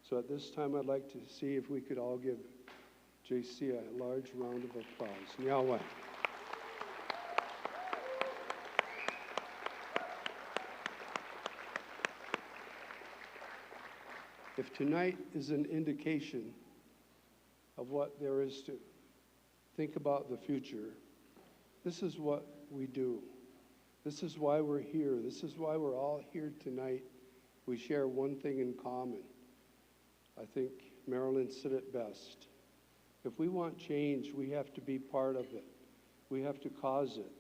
So at this time, I'd like to see if we could all give JC a large round of applause. Yahweh. If tonight is an indication of what there is to think about the future, this is what we do. This is why we're here. This is why we're all here tonight. We share one thing in common. I think Marilyn said it best. If we want change, we have to be part of it. We have to cause it.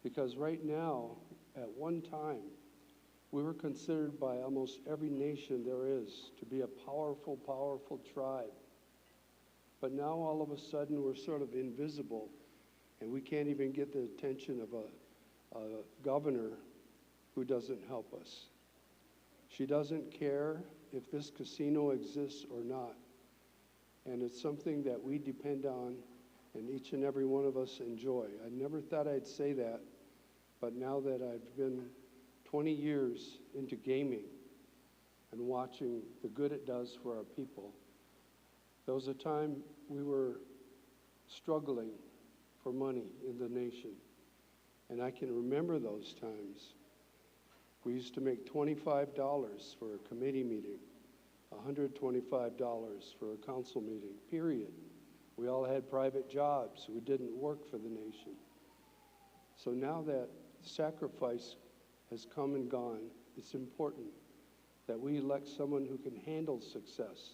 Because right now, at one time, we were considered by almost every nation there is to be a powerful, powerful tribe. But now all of a sudden we're sort of invisible, and we can't even get the attention of a governor who doesn't help us. She doesn't care if this casino exists or not. And it's something that we depend on and each and every one of us enjoy. I never thought I'd say that, but now that I've been 20 years into gaming and watching the good it does for our people, there was a time we were struggling for money in the nation. And I can remember those times. We used to make $25 for a committee meeting, $125 for a council meeting, period. We all had private jobs. We didn't work for the nation. So now that sacrifice has come and gone, it's important that we elect someone who can handle success,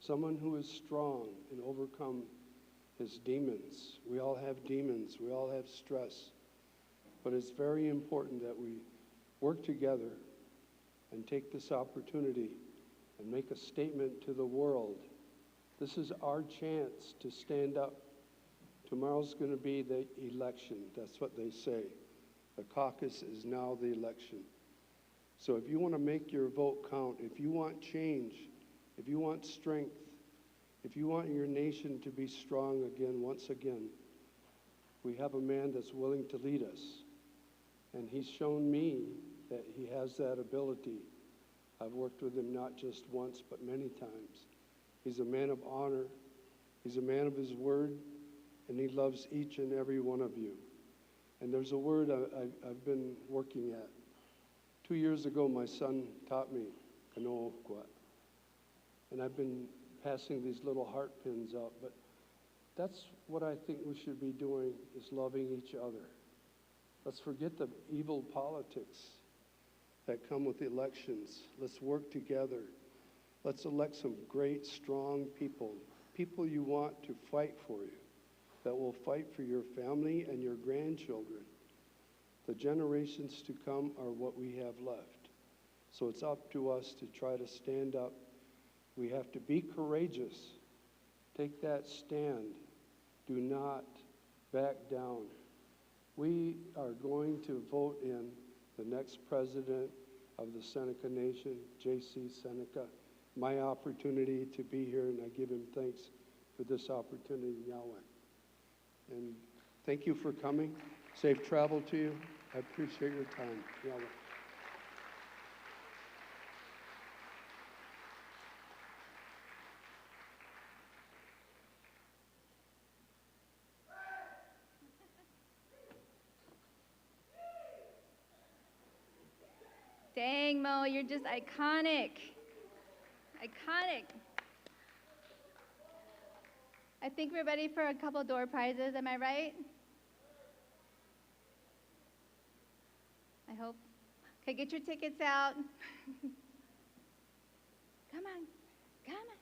someone who is strong and overcome his demons. We all have demons. We all have stress. But it's very important that we work together and take this opportunity and make a statement to the world. This is our chance to stand up. Tomorrow's going to be the election. That's what they say. The caucus is now the election. So if you want to make your vote count, if you want change, if you want strength, if you want your nation to be strong again, once again, we have a man that's willing to lead us. And he's shown me that he has that ability. I've worked with him not just once, but many times. He's a man of honor. He's a man of his word, and he loves each and every one of you. And there's a word I've been working at. 2 years ago, my son taught me Kano Kwa. And I've been passing these little heart pins out, but that's what I think we should be doing, is loving each other. Let's forget the evil politics that come with elections. Let's work together. Let's elect some great, strong people, people you want to fight for you, that will fight for your family and your grandchildren. The generations to come are what we have left. So it's up to us to try to stand up. We have to be courageous. Take that stand. Do not back down. We are going to vote in the next president of the Seneca Nation, J.C. Seneca. My opportunity to be here, and I give him thanks for this opportunity, Yahweh. And thank you for coming. Safe travel to you. I appreciate your time, Yahweh. Dang, Mo, you're just iconic. Iconic. I think we're ready for a couple door prizes, am I right? I hope. Okay, get your tickets out. Come on, come on.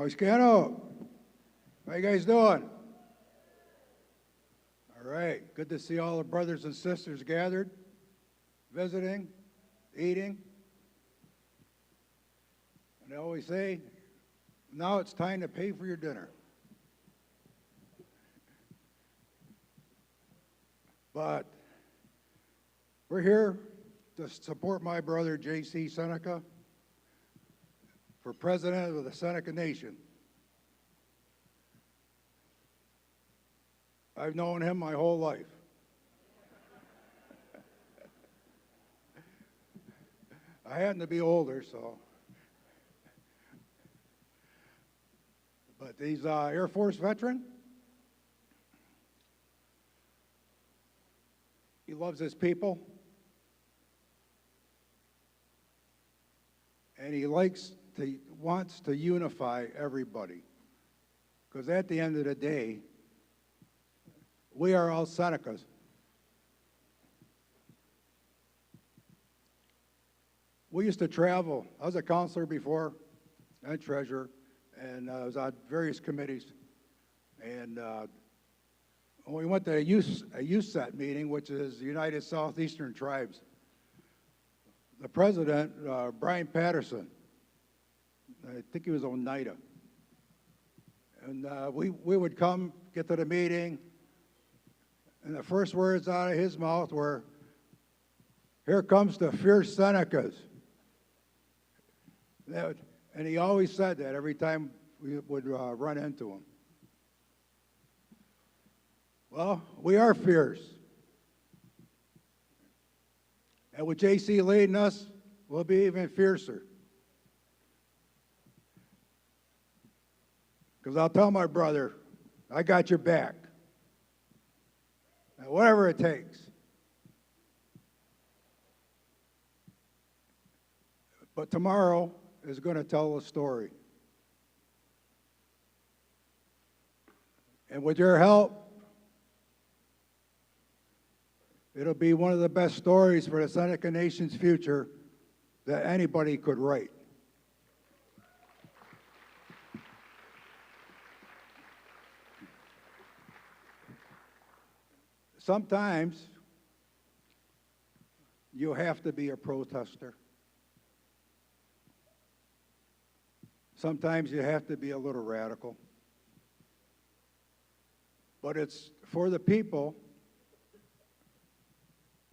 Scano, how you guys doing? All right, good to see all the brothers and sisters gathered, visiting, eating. And I always say, now it's time to pay for your dinner. But we're here to support my brother, J.C. Seneca, for president of the Seneca Nation. I've known him my whole life. I happen to be older, so. But he's an Air Force veteran. He loves his people. And he wants to unify everybody. Because at the end of the day, we are all Senecas. We used to travel. I was a counselor before and treasurer, and I was on various committees. And when we went to a youth set meeting, which is the United Southeastern Tribes, the president, Brian Patterson, I think he was Oneida. And we would come, get to the meeting, and the first words out of his mouth were, "Here comes the fierce Senecas." And he always said that every time we would run into him. Well, we are fierce. And with JC leading us, we'll be even fiercer. Because I'll tell my brother, I got your back. And whatever it takes. But tomorrow is going to tell a story. And with your help, it'll be one of the best stories for the Seneca Nation's future that anybody could write. Sometimes you have to be a protester. Sometimes you have to be a little radical. But it's for the people,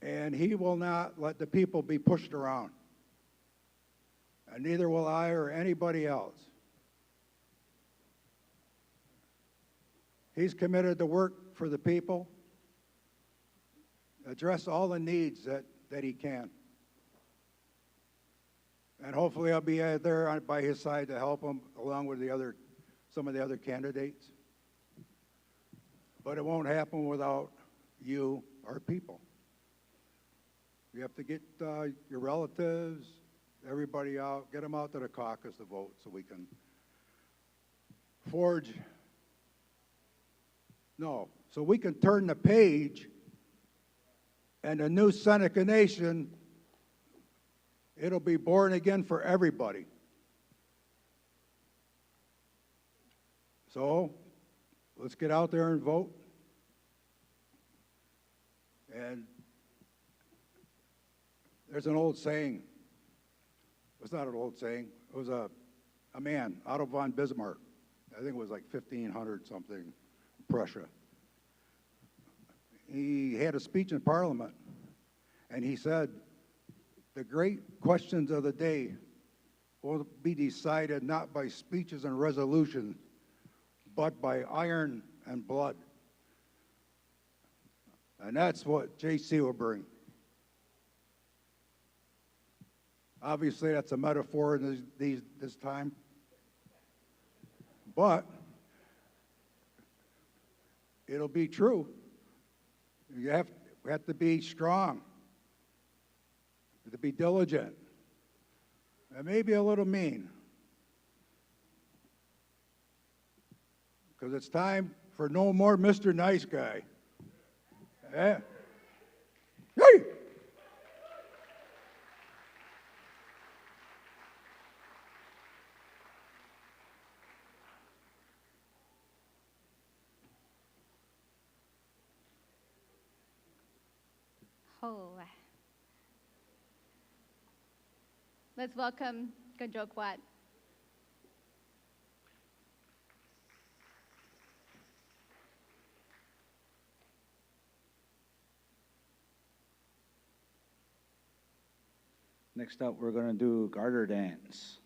and he will not let the people be pushed around. And neither will I or anybody else. He's committed to work for the people, address all the needs that he can. And hopefully I'll be there by his side to help him along with some of the other candidates. But it won't happen without you, our people. You have to get your relatives, everybody out, get them out to the caucus to vote so we can so we can turn the page, and the new Seneca Nation, it'll be born again for everybody. So let's get out there and vote. And there's an old saying. It's not an old saying. It was a man, Otto von Bismarck. I think it was like 1500 something, Prussia. He had a speech in Parliament, and he said, the great questions of the day will be decided not by speeches and resolutions, but by iron and blood. And that's what JC will bring. Obviously, that's a metaphor in this time. But it'll be true. We have to be strong, to be diligent, and maybe a little mean. Because it's time for no more Mr. Nice Guy. Yeah. Hey! Nicole. Let's welcome Gajokwat. Next up, we're going to do garter dance.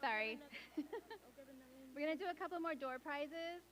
Sorry. We're going to do a couple more door prizes.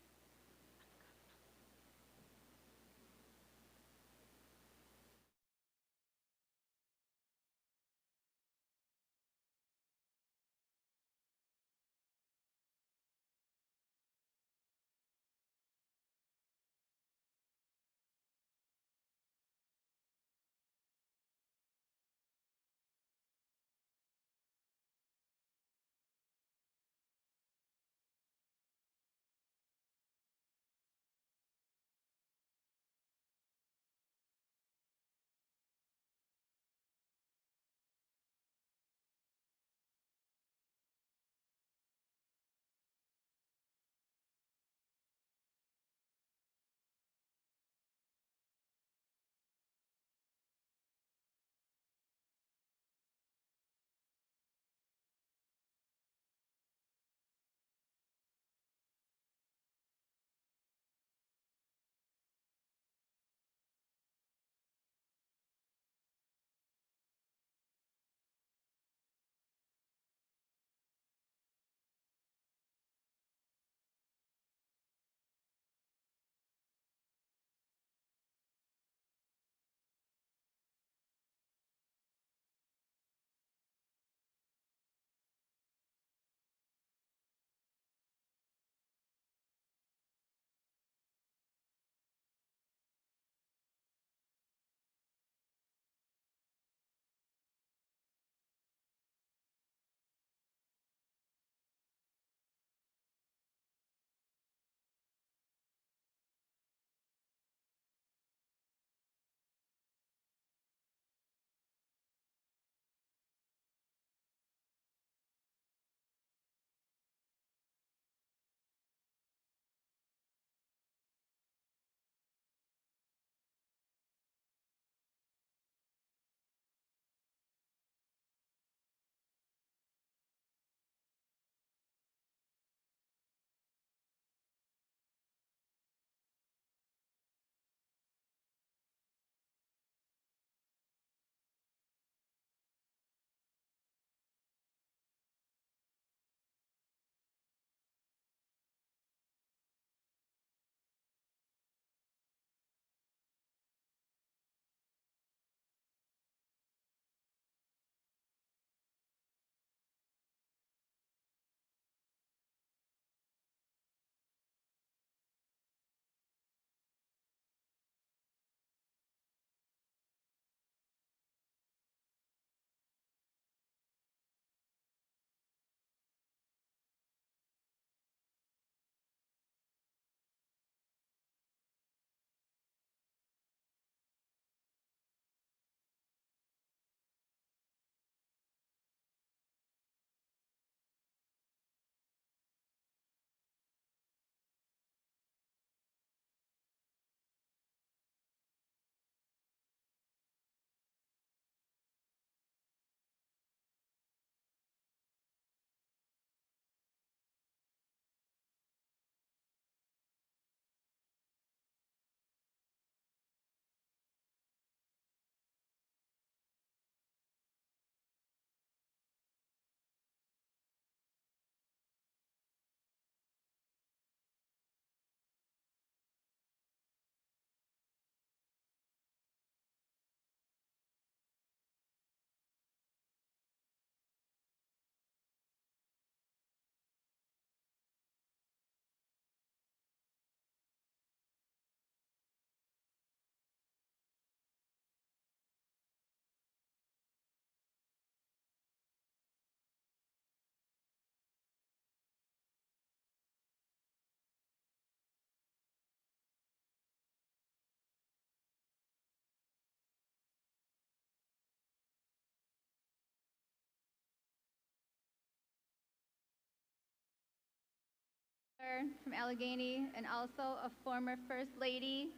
From Allegheny, and also a former First Lady,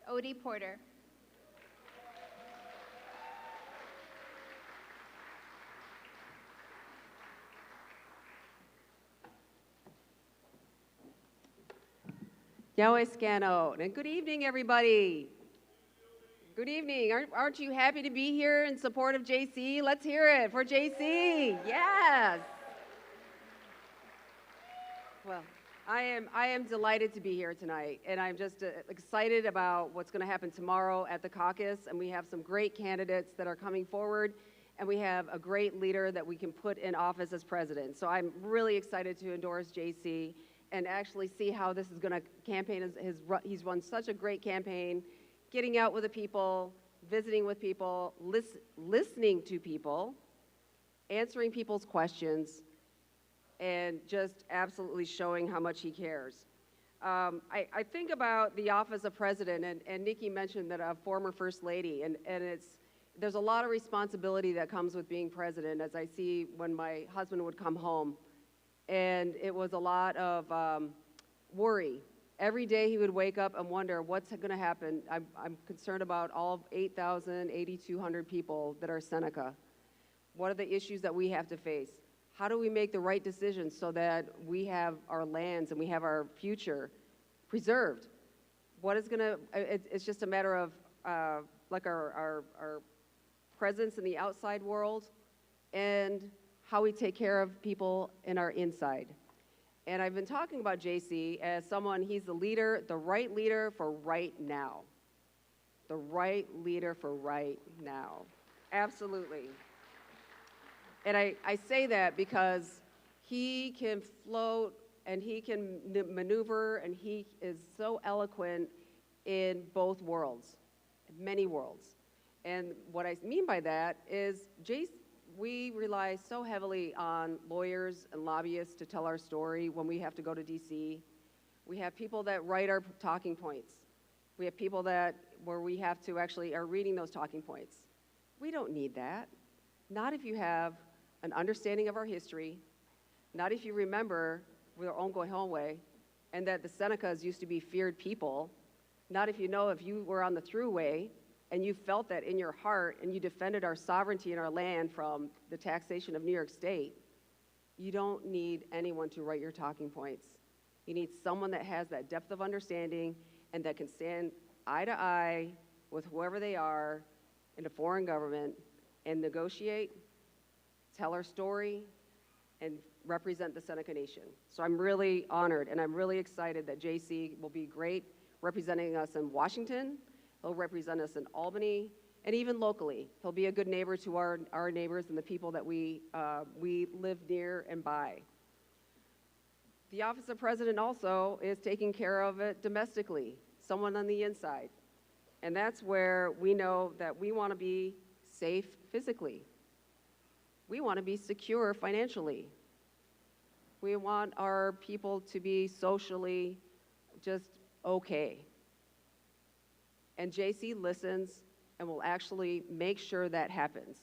Odie Porter. Yahweh scan out, and good evening, everybody. Good evening. Aren't you happy to be here in support of JC? Let's hear it for JC. Yes. Well, I am delighted to be here tonight, and I'm just excited about what's going to happen tomorrow at the caucus, and we have some great candidates that are coming forward, and we have a great leader that we can put in office as president. So I'm really excited to endorse JC and actually see how this is going to campaign. He's run such a great campaign, getting out with the people, visiting with people, listening to people, answering people's questions, and just absolutely showing how much he cares. I think about the office of president, and Nikki mentioned that a former first lady, and there's a lot of responsibility that comes with being president, as I see when my husband would come home, and it was a lot of worry. Every day he would wake up and wonder what's going to happen. I'm concerned about all of 8,000, 8,200 people that are Seneca. What are the issues that we have to face? How do we make the right decisions so that we have our lands and we have our future preserved? What is going to, it's just a matter of like our presence in the outside world and how we take care of people in our inside. And I've been talking about JC as someone, he's the leader, the right leader for right now. The right leader for right now. Absolutely. And I say that because he can float and he can maneuver and he is so eloquent in both worlds, many worlds. And what I mean by that is we rely so heavily on lawyers and lobbyists to tell our story when we have to go to DC. We have people that write our talking points. We have people where we have to actually are reading those talking points. We don't need that. Not if you have an understanding of our history, not if you remember we're all going home way, and that the Senecas used to be feared people, not if you know if you were on the thruway and you felt that in your heart and you defended our sovereignty and our land from the taxation of New York State. You don't need anyone to write your talking points. You need someone that has that depth of understanding and that can stand eye to eye with whoever they are in a foreign government and negotiate, tell our story, and represent the Seneca Nation. So I'm really honored and I'm really excited that JC will be great representing us in Washington. He'll represent us in Albany, and even locally. He'll be a good neighbor to our neighbors and the people that we live near and by. The Office of President also is taking care of it domestically, someone on the inside. And that's where we know that we want to be safe physically. We want to be secure financially. We want our people to be socially just okay. And JC listens and will actually make sure that happens.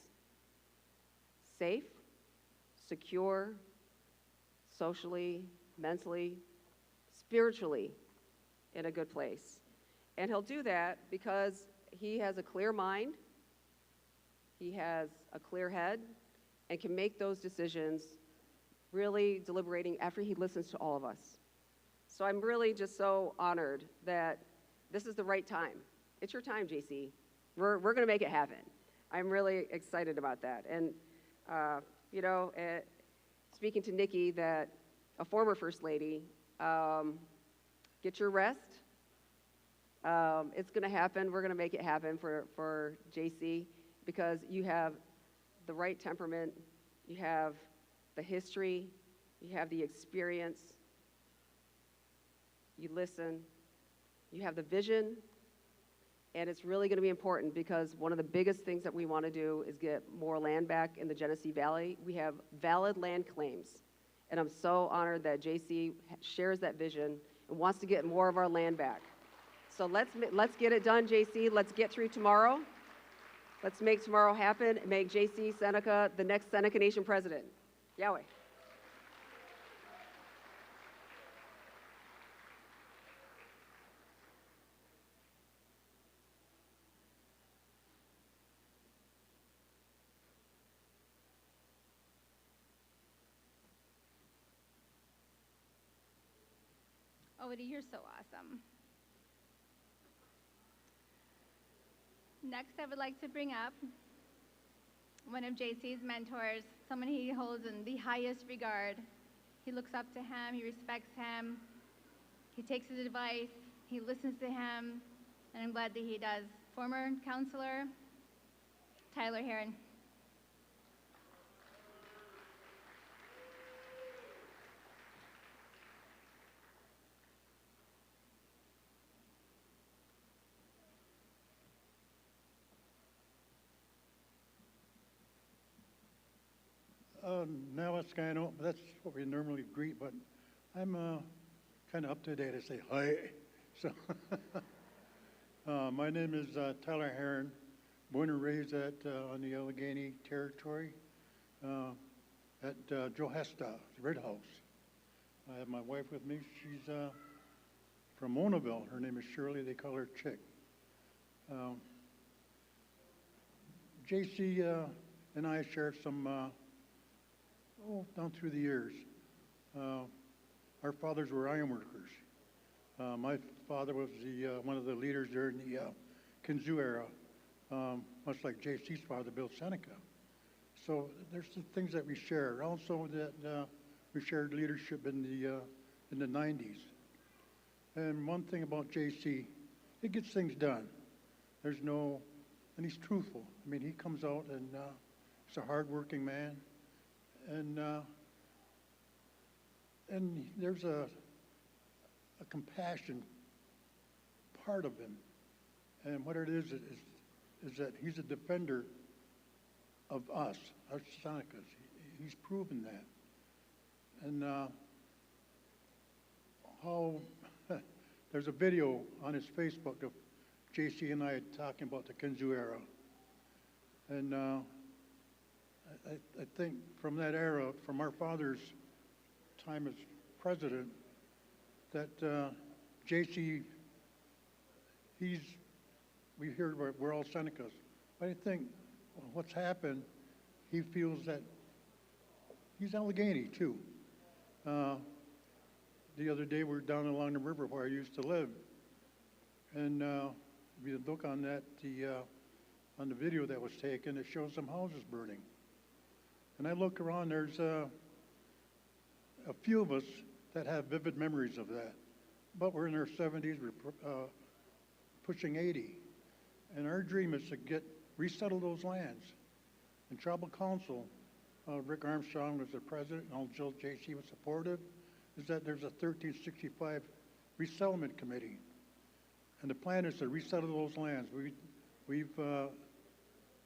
Safe, secure, socially, mentally, spiritually in a good place. And he'll do that because he has a clear mind, he has a clear head, and can make those decisions really deliberating after he listens to all of us. So I'm really just so honored that this is the right time. It's your time, JC. We're going to make it happen. I'm really excited about that. And, speaking to Nikki, that a former First Lady, get your rest. It's going to happen. We're going to make it happen for JC because you have the right temperament, you have the history, you have the experience, you listen, you have the vision. And it's really going to be important because one of the biggest things that we want to do is get more land back in the Genesee Valley. We have valid land claims. And I'm so honored that JC shares that vision and wants to get more of our land back. So let's get it done, JC. Let's get through tomorrow. Let's make tomorrow happen and make JC Seneca the next Seneca Nation president. Yahweh. Odie, you're so awesome. Next, I would like to bring up one of JC's mentors, someone he holds in the highest regard. He looks up to him, he respects him, he takes his advice, he listens to him, and I'm glad that he does. Former counselor, Tyler Heron. Now it's kind of, that's what we normally greet, but I'm kind of up to date. I say hi. So, my name is Tyler Heron, born and raised on the Allegany territory at Johesta, the Red House. I have my wife with me. She's from Monaville. Her name is Shirley. They call her Chick. JC and I shared some down through the years. Our fathers were iron workers. My father was one of the leaders during the Kinzu era, much like J.C.'s father built Seneca. So there's some things that we share. Also that we shared leadership in the 90s. And one thing about J.C., he gets things done. And he's truthful. I mean, he comes out and he's a hardworking man. And there's a compassion part of him. And what it is that he's a defender of us, our Senecas. He's proven that. And how there's a video on his Facebook of JC and I talking about the Kinzu era. And I think from that era, from our father's time as president, that JC, we hear we're all Senecas. But I think what's happened, he feels that he's Allegany too. The other day we were down along the river where I used to live. And if you look on that, on the video that was taken, it shows some houses burning. And I look around, there's a few of us that have vivid memories of that. But we're in our 70s, we're pushing 80. And our dream is to resettle those lands. And Tribal Council, Rick Armstrong was the president, and Jill J.C. was supportive, is that there's a 1365 resettlement committee. And the plan is to resettle those lands. We've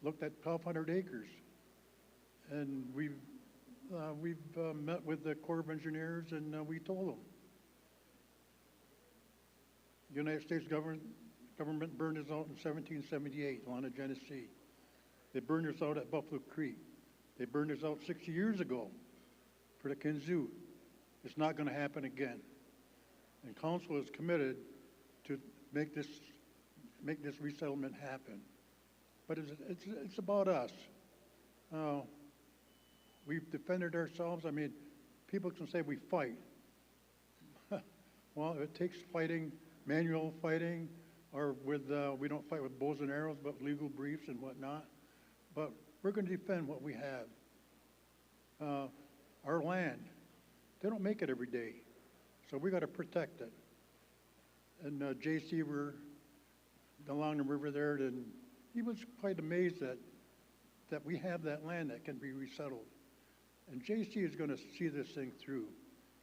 looked at 1,200 acres. And we've met with the Corps of Engineers, and we told them. The United States government burned us out in 1778 along the Genesee. They burned us out at Buffalo Creek. They burned us out 60 years ago for the Kinzu. It's not going to happen again. And Council is committed to make this resettlement happen. But it's about us. We've defended ourselves. I mean, people can say we fight. Well, it takes fighting, manual fighting, or we don't fight with bows and arrows, but legal briefs and whatnot. But we're going to defend what we have. Our land, they don't make it every day. So we got to protect it. And J.C. were along the river there, and he was quite amazed that we have that land that can be resettled. And J.C. is going to see this thing through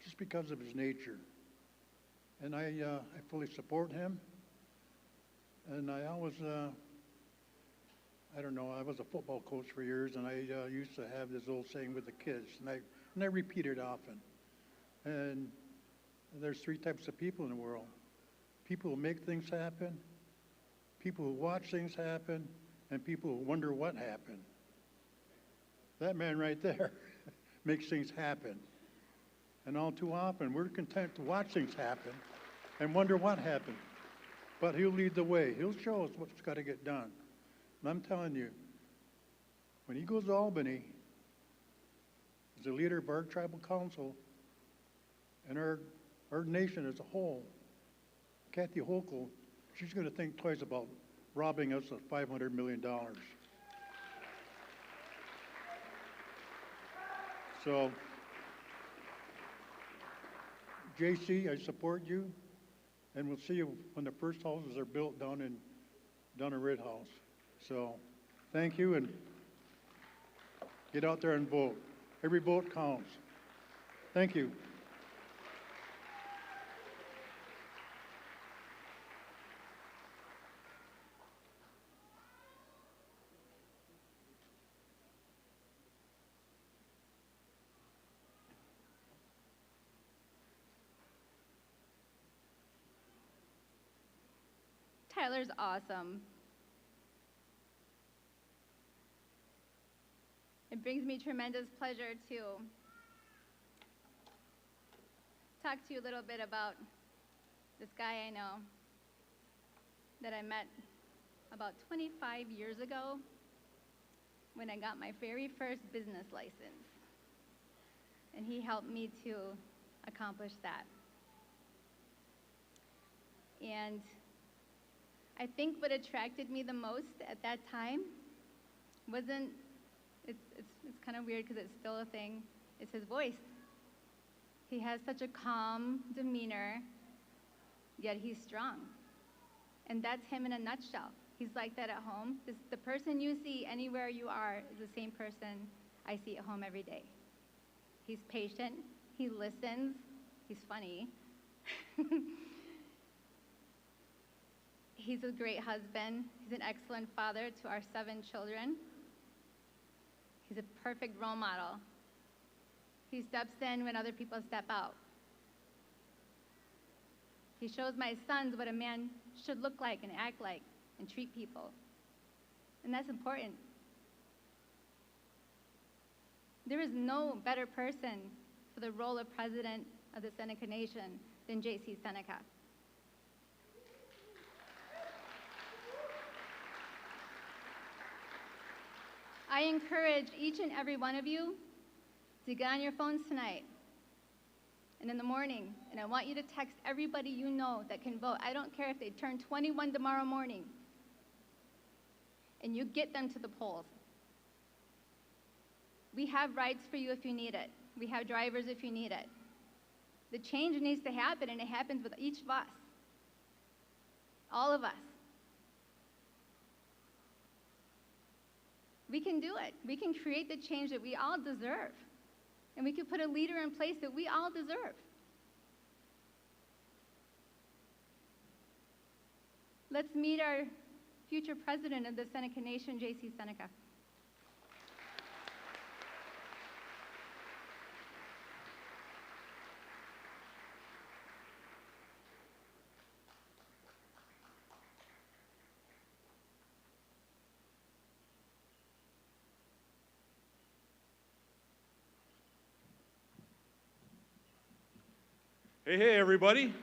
just because of his nature. And I fully support him. And I always, I was a football coach for years, and I used to have this old saying with the kids, and I repeat it often. And there's three types of people in the world. People who make things happen, people who watch things happen, and people who wonder what happened. That man right there makes things happen. And all too often, we're content to watch things happen and wonder what happened. But he'll lead the way. He'll show us what's got to get done. And I'm telling you, when he goes to Albany, as the leader of our tribal council and our nation as a whole, Kathy Hochul, she's going to think twice about robbing us of $500 million. So, JC, I support you, and we'll see you when the first houses are built down in Red House. So, thank you, and get out there and vote. Every vote counts. Thank you. Tyler's awesome. It brings me tremendous pleasure to talk to you a little bit about this guy I know that I met about 25 years ago when I got my very first business license. And he helped me to accomplish that. And I think what attracted me the most at that time wasn't, it's kind of weird because it's still a thing, it's his voice. He has such a calm demeanor, yet he's strong. And that's him in a nutshell. He's like that at home. The person you see anywhere you are is the same person I see at home every day. He's patient, he listens, he's funny. He's a great husband. He's an excellent father to our 7 children. He's a perfect role model. He steps in when other people step out. He shows my sons what a man should look like and act like and treat people. And that's important. There is no better person for the role of president of the Seneca Nation than J.C. Seneca. I encourage each and every one of you to get on your phones tonight and in the morning, and I want you to text everybody you know that can vote. I don't care if they turn 21 tomorrow morning, and you get them to the polls. We have rides for you if you need it. We have drivers if you need it. The change needs to happen, and it happens with each of us, all of us. We can do it. We can create the change that we all deserve. And we can put a leader in place that we all deserve. Let's meet our future president of the Seneca Nation, J.C. Seneca. Hey, everybody.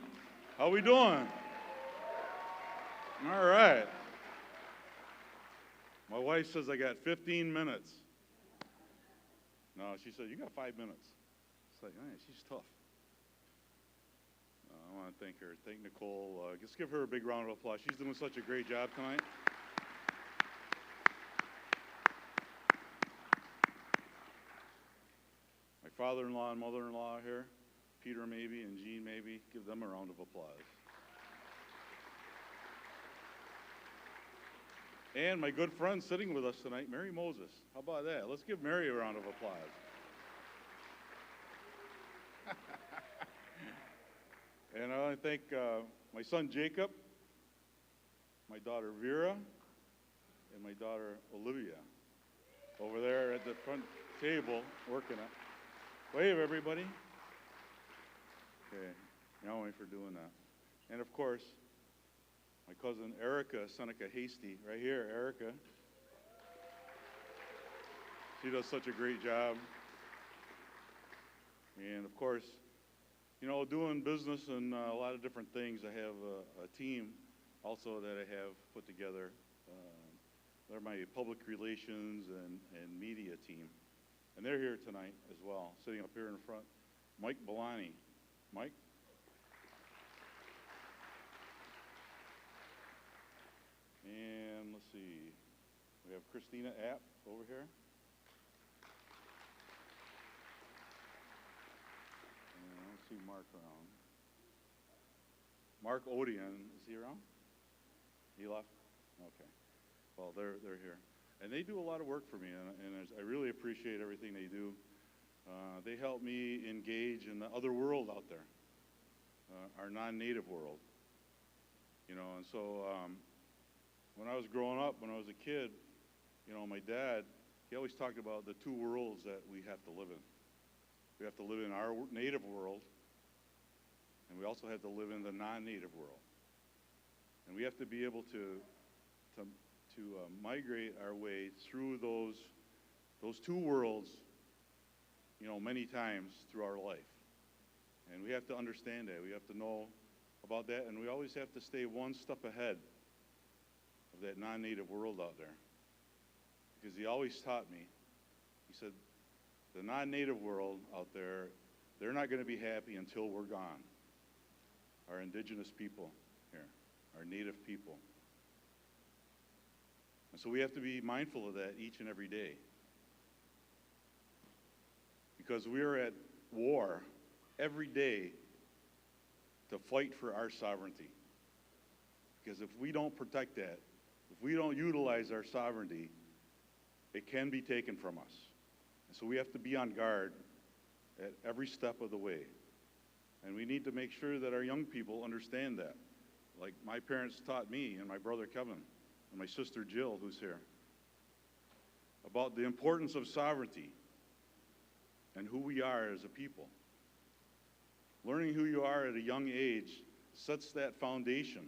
How we doing? All right. My wife says I got 15 minutes. No, she said, you got 5 minutes. It's like, man, she's tough. I want to thank her. Thank Nicole. Just give her a big round of applause. She's doing such a great job tonight. My father-in-law and mother-in-law are here. Peter maybe and Jean maybe. Give them a round of applause. And my good friend sitting with us tonight, Mary Moses. How about that? Let's give Mary a round of applause. And I want to thank my son Jacob, my daughter Vera, and my daughter Olivia over there at the front table working it. Wave, everybody. Okay, now wait for doing that. And of course, my cousin Erica Seneca Hasty, right here, Erica. She does such a great job. And of course, you know, doing business and a lot of different things, I have a team also that I have put together. They're my public relations and media team. And they're here tonight as well, sitting up here in front. Mike Belani. Mike? And Christina App over here. And I don't see Mark around. Mark Odeon, is he around? He left? Okay. Well, they're here. And they do a lot of work for me, and I really appreciate everything they do. They help me engage in the other world out there, our non-native world. You know, and so when I was growing up, when I was a kid, you know, my dad, he always talked about the two worlds that we have to live in. We have to live in our native world, and we also have to live in the non-native world. And we have to be able to migrate our way through those two worlds, you know, many times through our life. And we have to understand that. We have to know about that, and we always have to stay one step ahead of that non-native world out there. Because he always taught me, he said, the non-native world out there, they're not going to be happy until we're gone. Our indigenous people here, our native people. And so we have to be mindful of that each and every day. Because we are at war every day to fight for our sovereignty. Because if we don't protect that, if we don't utilize our sovereignty, it can be taken from us. And so we have to be on guard at every step of the way. And we need to make sure that our young people understand that. Like my parents taught me, and my brother Kevin, and my sister Jill, who's here, about the importance of sovereignty and who we are as a people. Learning who you are at a young age sets that foundation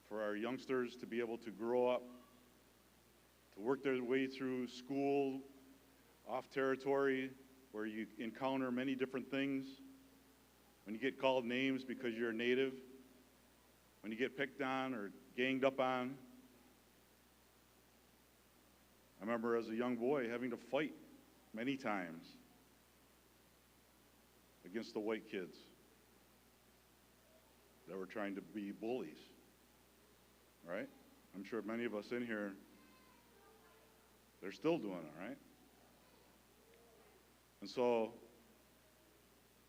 for our youngsters to be able to grow up, to work their way through school, off territory, where you encounter many different things. When you get called names because you're a native, when you get picked on or ganged up on. I remember as a young boy having to fight many times against the white kids that were trying to be bullies, right? I'm sure many of us in here, they're still doing it, right? And so,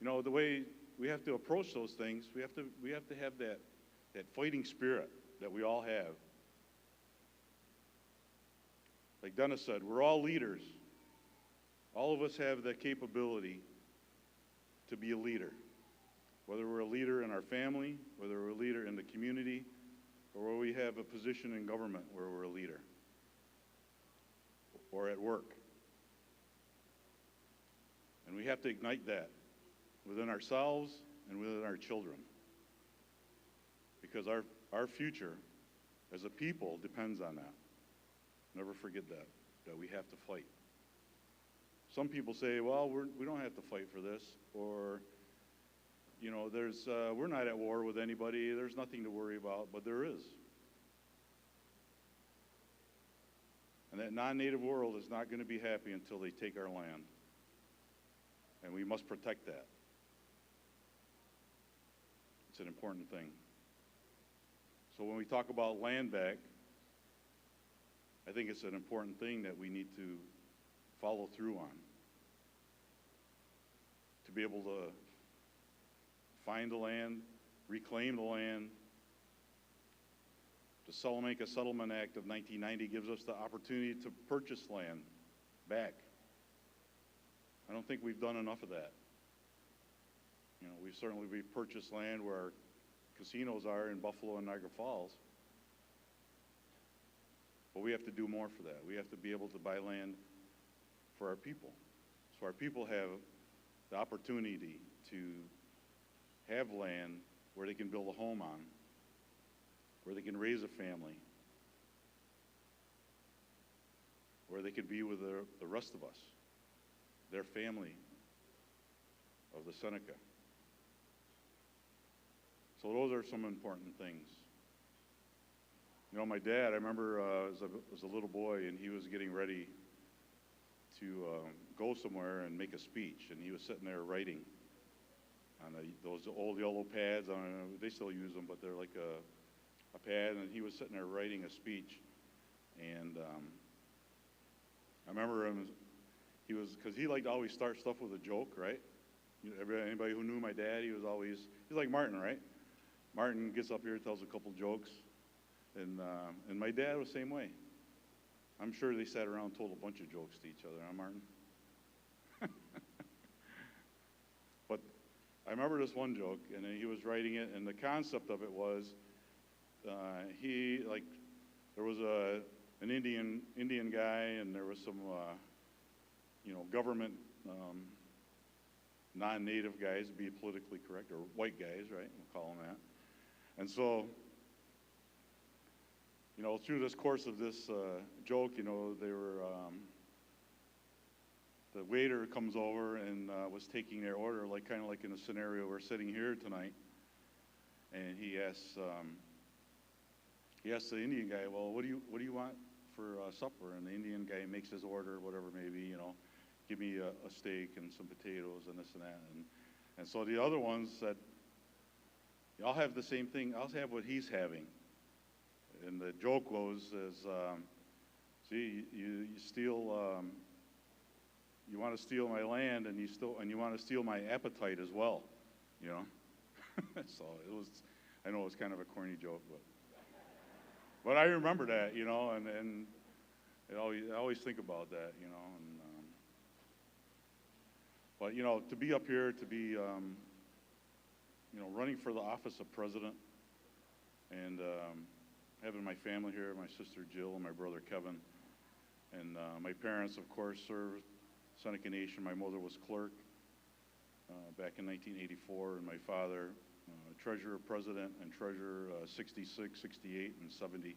you know, the way we have to approach those things, we have to have that fighting spirit that we all have. Like Dennis said, we're all leaders. All of us have the capability to be a leader. Whether we're a leader in our family, whether we're a leader in the community, or where we have a position in government where we're a leader, or at work. And we have to ignite that within ourselves and within our children. Because our future as a people depends on that. Never forget that we have to fight. Some people say, well, we don't have to fight for this, or, you know, we're not at war with anybody, there's nothing to worry about, but there is. And that non-native world is not going to be happy until they take our land. And we must protect that. It's an important thing. So when we talk about land back, I think it's an important thing that we need to follow through on. To be able to find the land, reclaim the land. The Salamanca Settlement Act of 1990 gives us the opportunity to purchase land back. I don't think we've done enough of that. You know, we've purchased land where our casinos are in Buffalo and Niagara Falls. But we have to do more for that. We have to be able to buy land for our people. So our people have the opportunity to have land where they can build a home on, where they can raise a family, where they can be with the rest of us, their family of the Seneca. So those are some important things. You know, my dad, I remember as a little boy, and he was getting ready to go somewhere and make a speech, and he was sitting there writing on those old yellow pads. I don't know, they still use them, but they're like a pad, and he was sitting there writing a speech. And I remember him, because he liked to always start stuff with a joke, right? Anybody who knew my dad, he's like Martin, right? Martin gets up here, tells a couple jokes, and my dad was the same way. I'm sure they sat around and told a bunch of jokes to each other, huh, Martin? But I remember this one joke, and he was writing it, and the concept of it was, there was an Indian guy, and there was some, government non-native guys, to be politically correct, or white guys, right? We'll call them that. And so, through this course of this joke, they were, the waiter comes over and was taking their order, kind of like in the scenario we're sitting here tonight, and he asks the Indian guy, well, what do you want for supper? And the Indian guy makes his order, whatever it may be, give me a steak and some potatoes and this and that. And so the other ones said, I'll have the same thing. I'll have what he's having. And the joke was, see, you steal, you want to steal my land, and you want to steal my appetite as well, So I know it was kind of a corny joke, but I remember that, and I always think about that, but to be up here, to be, running for the office of president, and having my family here, my sister Jill and my brother Kevin, and my parents, of course, served Seneca Nation. My mother was clerk back in 1984, and my father, treasurer, president, and treasurer 66, 68, and 70.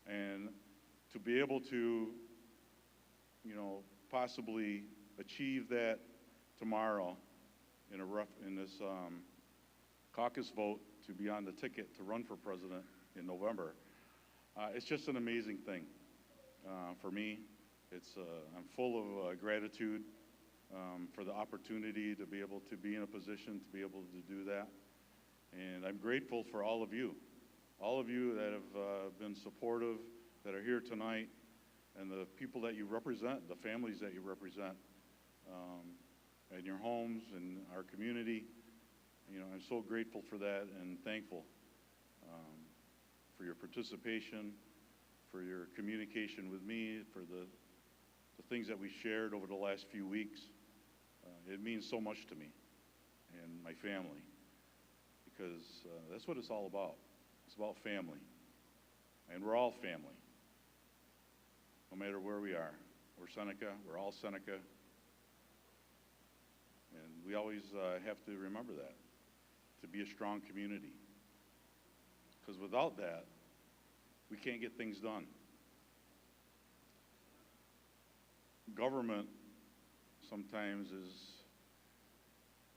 And to be able to, possibly achieve that tomorrow in this caucus vote to be on the ticket to run for president in November, it's just an amazing thing for me. I'm full of gratitude for the opportunity to be able to be in a position to be able to do that. And I'm grateful for all of you that have been supportive, that are here tonight, and the people that you represent, the families that you represent, in your homes and our community. I'm so grateful for that and thankful for your participation, for your communication with me, for the things that we shared over the last few weeks. It means so much to me and my family, because that's what it's all about. It's about family. And we're all family, no matter where we are. We're Seneca. We're all Seneca. And we always have to remember that, to be a strong community. Because without that, we can't get things done. Government sometimes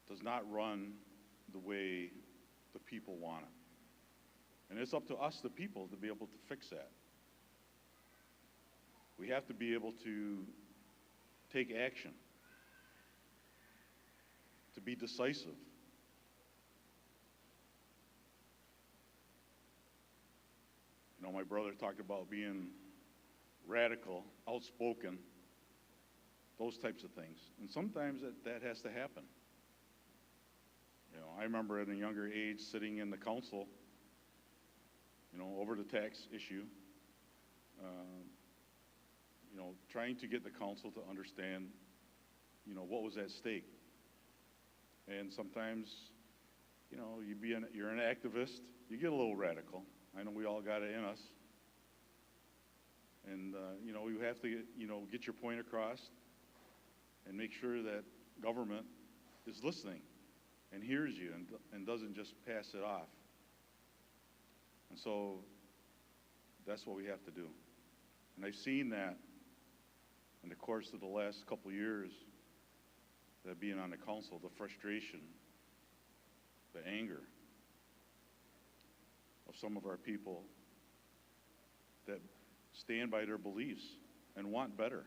does not run the way the people want it. And it's up to us, the people, to be able to fix that. We have to be able to take action, to be decisive. My brother talked about being radical, outspoken, those types of things. And sometimes that has to happen. I remember at a younger age sitting in the council, over the tax issue, trying to get the council to understand, what was at stake. And sometimes, you're an activist, you get a little radical. I know we all got it in us. And, you have to, get your point across and make sure that government is listening and hears you and doesn't just pass it off. And so that's what we have to do. And I've seen that in the course of the last couple years, that being on the council, the frustration, the anger of some of our people that stand by their beliefs and want better.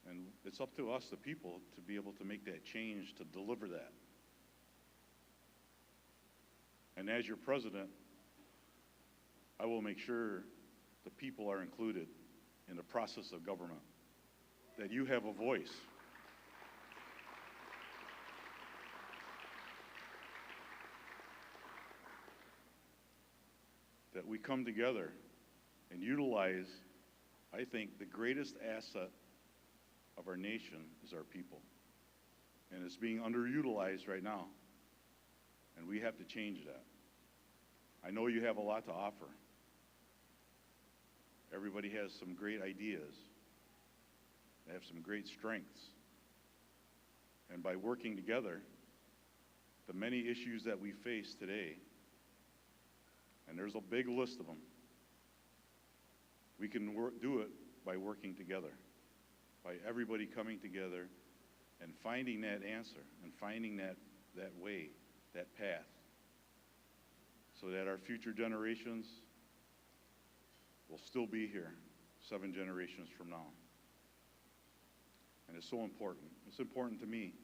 And it's up to us, the people, to be able to make that change, to deliver that. And as your president, I will make sure the people are included in the process of government, that you have a voice. That we come together and utilize, I think, the greatest asset of our nation is our people. And it's being underutilized right now. And we have to change that. I know you have a lot to offer. Everybody has some great ideas. They have some great strengths. And by working together, the many issues that we face today, and there's a big list of them, we can do it by working together, by everybody coming together and finding that answer and finding that way, that path, so that our future generations will still be here 7 generations from now. And it's so important. It's important to me.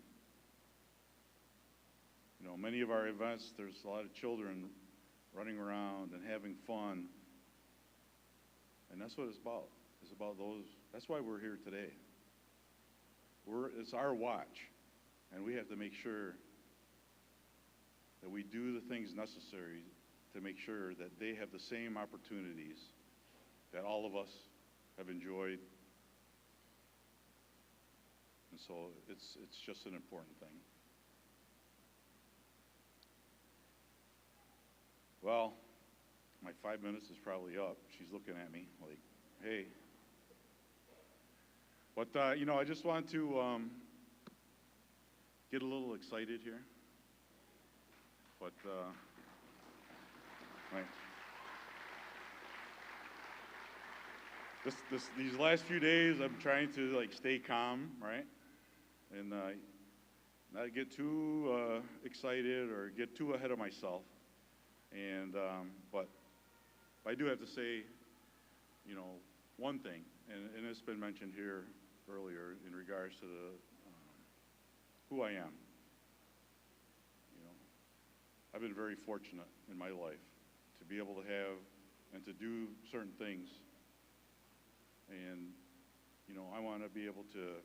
You know, many of our events, there's a lot of children running around and having fun. And that's what it's about. It's about those. That's why we're here today. It's our watch. And we have to make sure that we do the things necessary to make sure that they have the same opportunities that all of us have enjoyed. And so it's just an important thing. Well, my 5 minutes is probably up. She's looking at me like, hey. But, you know, I just want to get a little excited here. But, right. These last few days, I'm trying to, like, stay calm, right? And not get too excited or get too ahead of myself. And, but I do have to say, you know, one thing, and it's been mentioned here earlier in regards to who I am. You know, I've been very fortunate in my life to be able to have and to do certain things. And, you know, I want to be able to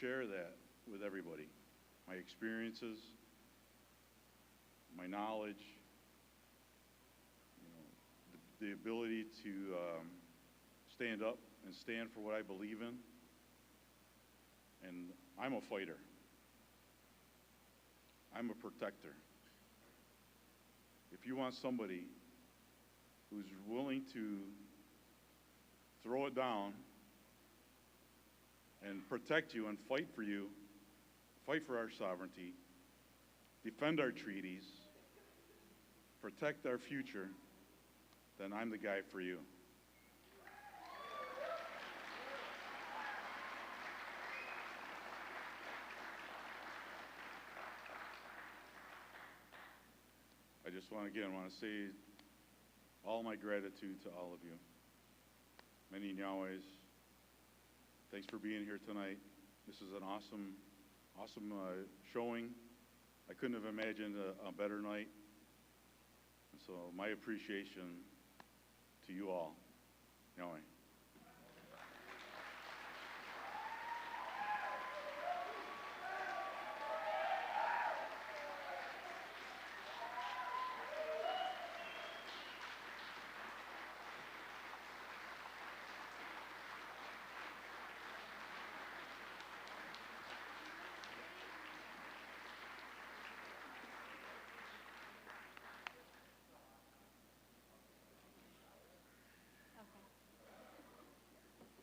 share that with everybody. My experiences, my knowledge, you know, the ability to stand up and stand for what I believe in. And I'm a fighter. I'm a protector. If you want somebody who's willing to throw it down and protect you and fight for you, fight for our sovereignty, defend our treaties, protect our future, then I'm the guy for you. I just want to say all my gratitude to all of you. Many Nyawes, thanks for being here tonight. This is an awesome showing. I couldn't have imagined a better night. And so my appreciation to you all. Nyawe.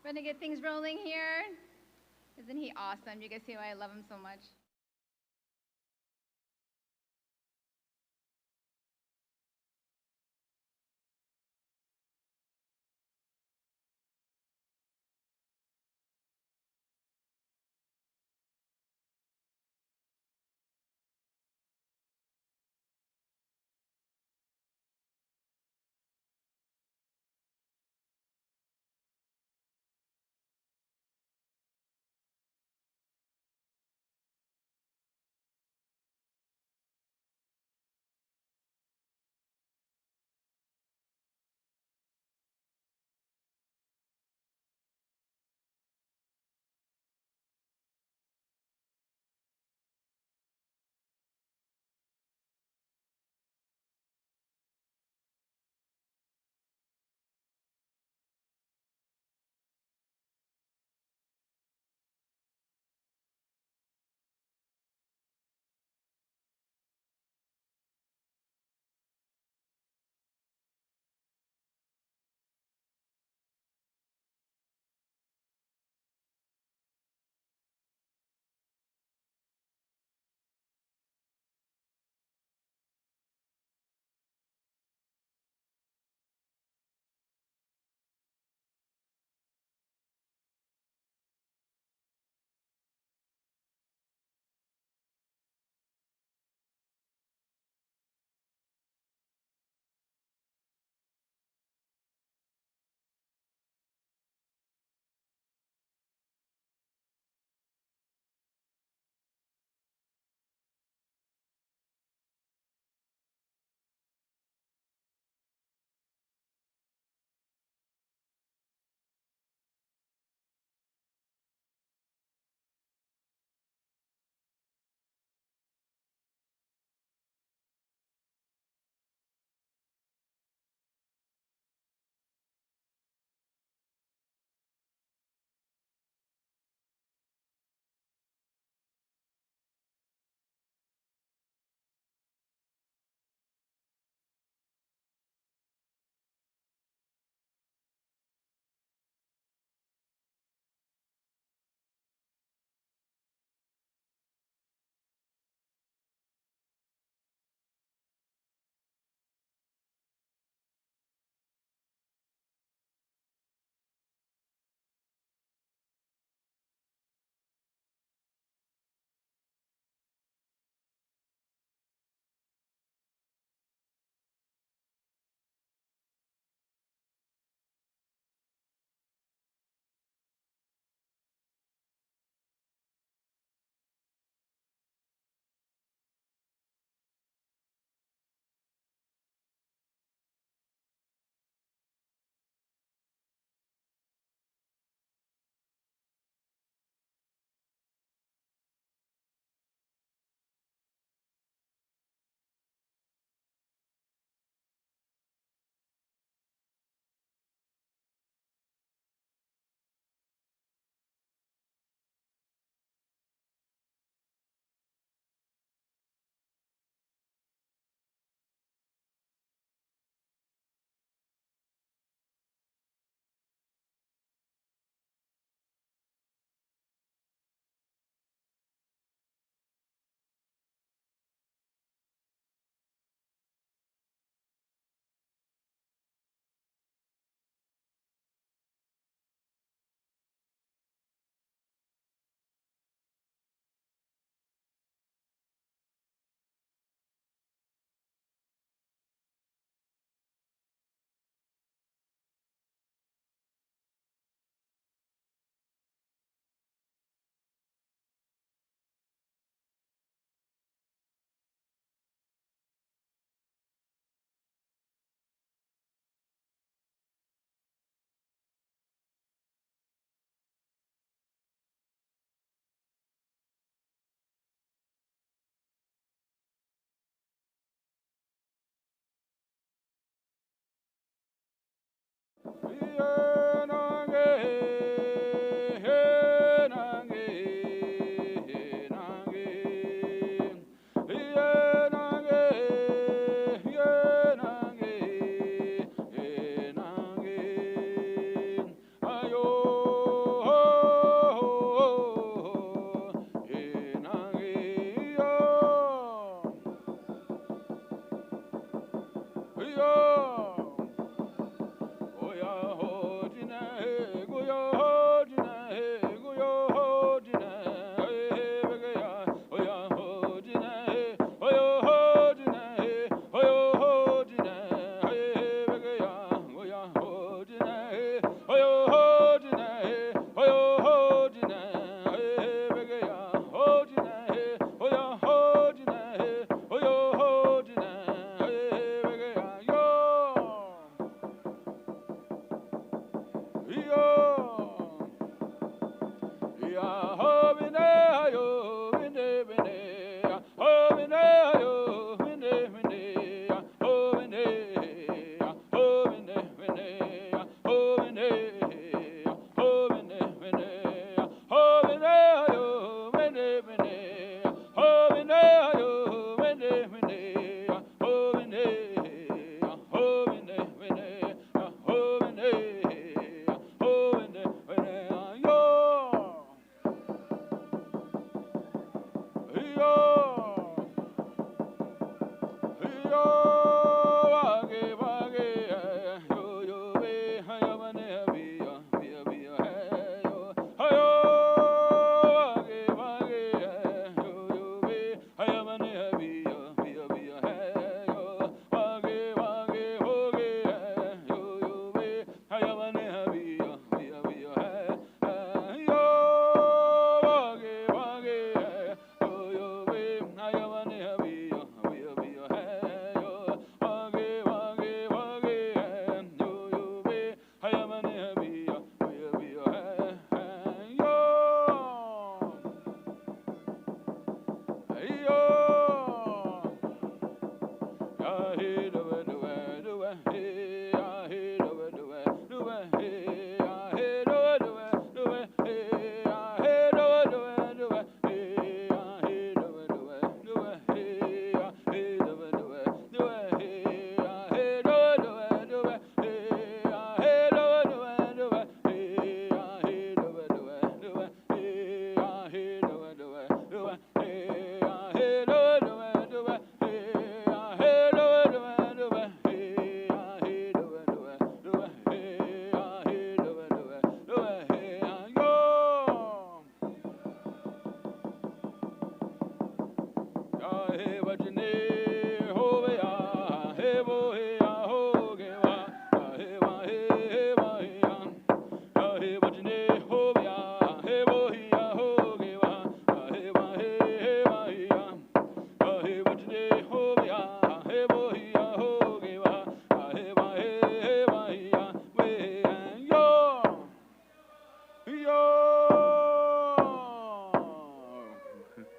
We're gonna get things rolling here. Isn't he awesome? You guys see why I love him so much?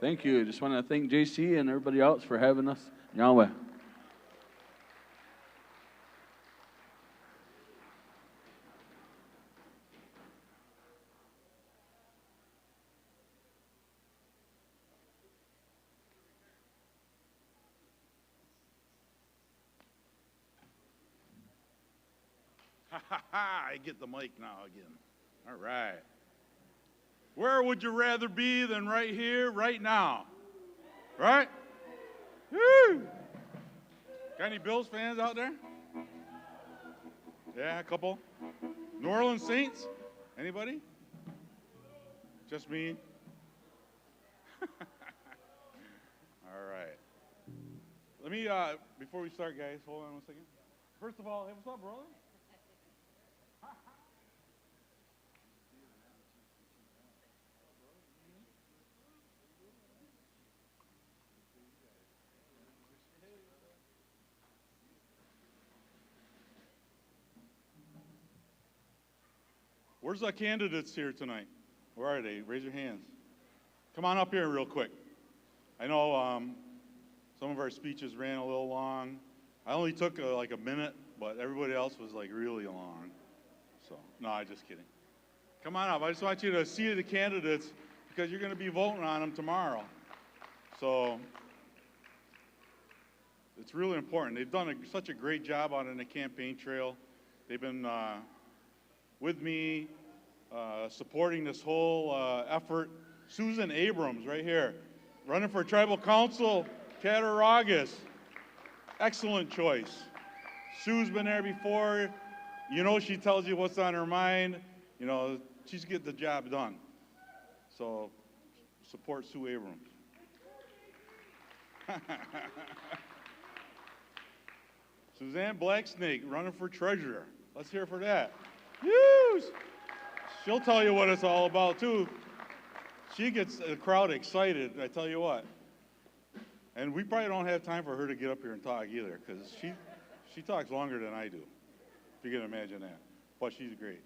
Thank you. Just want to thank JC and everybody else for having us. Yahweh. I get the mic now again. All right. Where would you rather be than right here, right now? Right? Woo! Got any Bills fans out there? Yeah, a couple. New Orleans Saints? Anybody? Just me? All right. Let me, before we start, guys, hold on one second. First of all, hey, what's up, brother? Where's the candidates here tonight? Where are they? Raise your hands. Come on up here real quick. I know some of our speeches ran a little long. I only took like a minute, but everybody else was like really long. So, no, I'm just kidding. Come on up. I just want you to see the candidates because you're going to be voting on them tomorrow. So it's really important. They've done such a great job out on the campaign trail. They've been with me, supporting this whole effort. Susan Abrams, right here, running for tribal council, Cattaraugus. Excellent choice. Sue's been there before. You know, she tells you what's on her mind. You know, she's getting the job done. So support Sue Abrams. Suzanne Blacksnake running for treasurer. Let's hear for that. Woo! She'll tell you what it's all about too. She gets the crowd excited, I tell you what. And we probably don't have time for her to get up here and talk either, because she talks longer than I do, if you can imagine that. But she's great.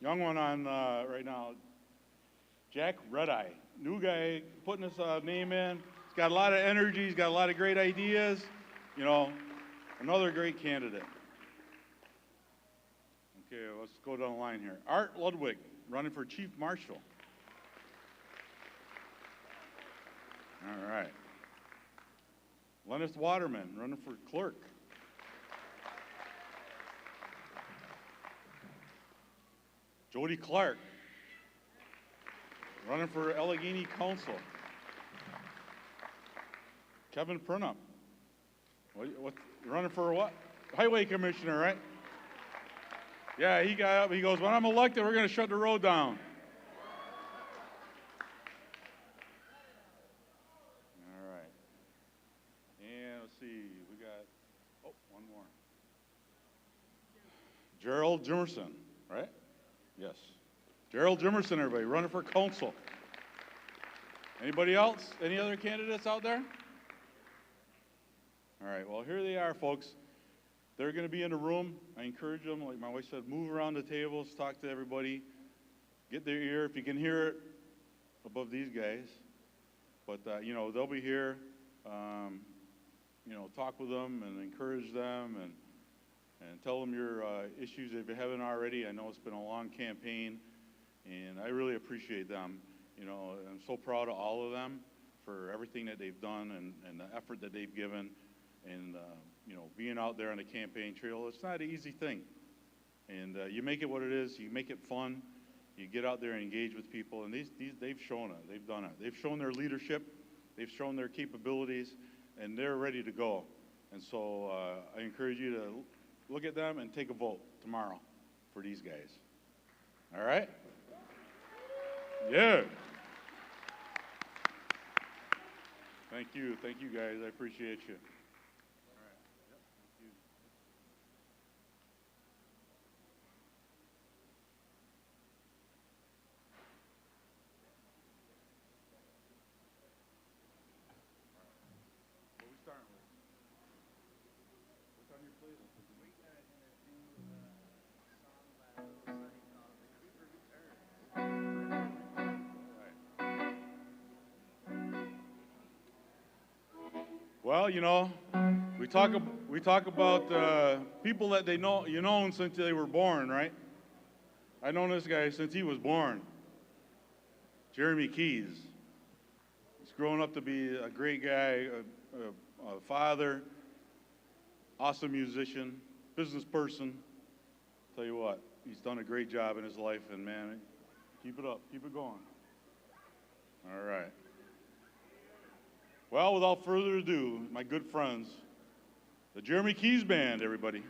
Young one on right now, Jack Redeye. New guy putting his name in. He's got a lot of energy. He's got a lot of great ideas. You know, another great candidate. Okay, let's go down the line here. Art Ludwig, running for Chief Marshal. All right. Lennis Waterman, running for Clerk. Jody Clark, running for Allegany Council. Kevin Prunup, what, running for what? Highway Commissioner, right? Yeah, he got up, he goes, when I'm elected, we're going to shut the road down. All right. And let's see, we got, oh, one more. Gerald Jimerson, right? Yes. Gerald Jimerson, everybody, running for council. Anybody else? Any other candidates out there? All right, well, here they are, folks. They're going to be in the room. I encourage them, like my wife said, move around the tables, talk to everybody, get their ear. If you can hear it above these guys. But, you know, they'll be here, you know, talk with them and encourage them and tell them your issues if you haven't already. I know it's been a long campaign, and I really appreciate them. You know, I'm so proud of all of them for everything that they've done and the effort that they've given. And, you know, being out there on the campaign trail, it's not an easy thing. And you make it what it is. You make it fun. You get out there and engage with people. And they've shown it. They've done it. They've shown their leadership. They've shown their capabilities. And they're ready to go. And so I encourage you to look at them and take a vote tomorrow for these guys. All right? Yeah. Thank you. Thank you, guys. I appreciate you. All right. Yep. Thank you. What are we starting with? What's on your plate? Well, you know, we talk about people that you know since they were born, right? I've known this guy since he was born. Jeremy Keys. He's grown up to be a great guy, a father, awesome musician, business person. Tell you what, he's done a great job in his life, and man, keep it up, keep it going. All right. Well, without further ado, my good friends, the Jeremy Keys Band, everybody.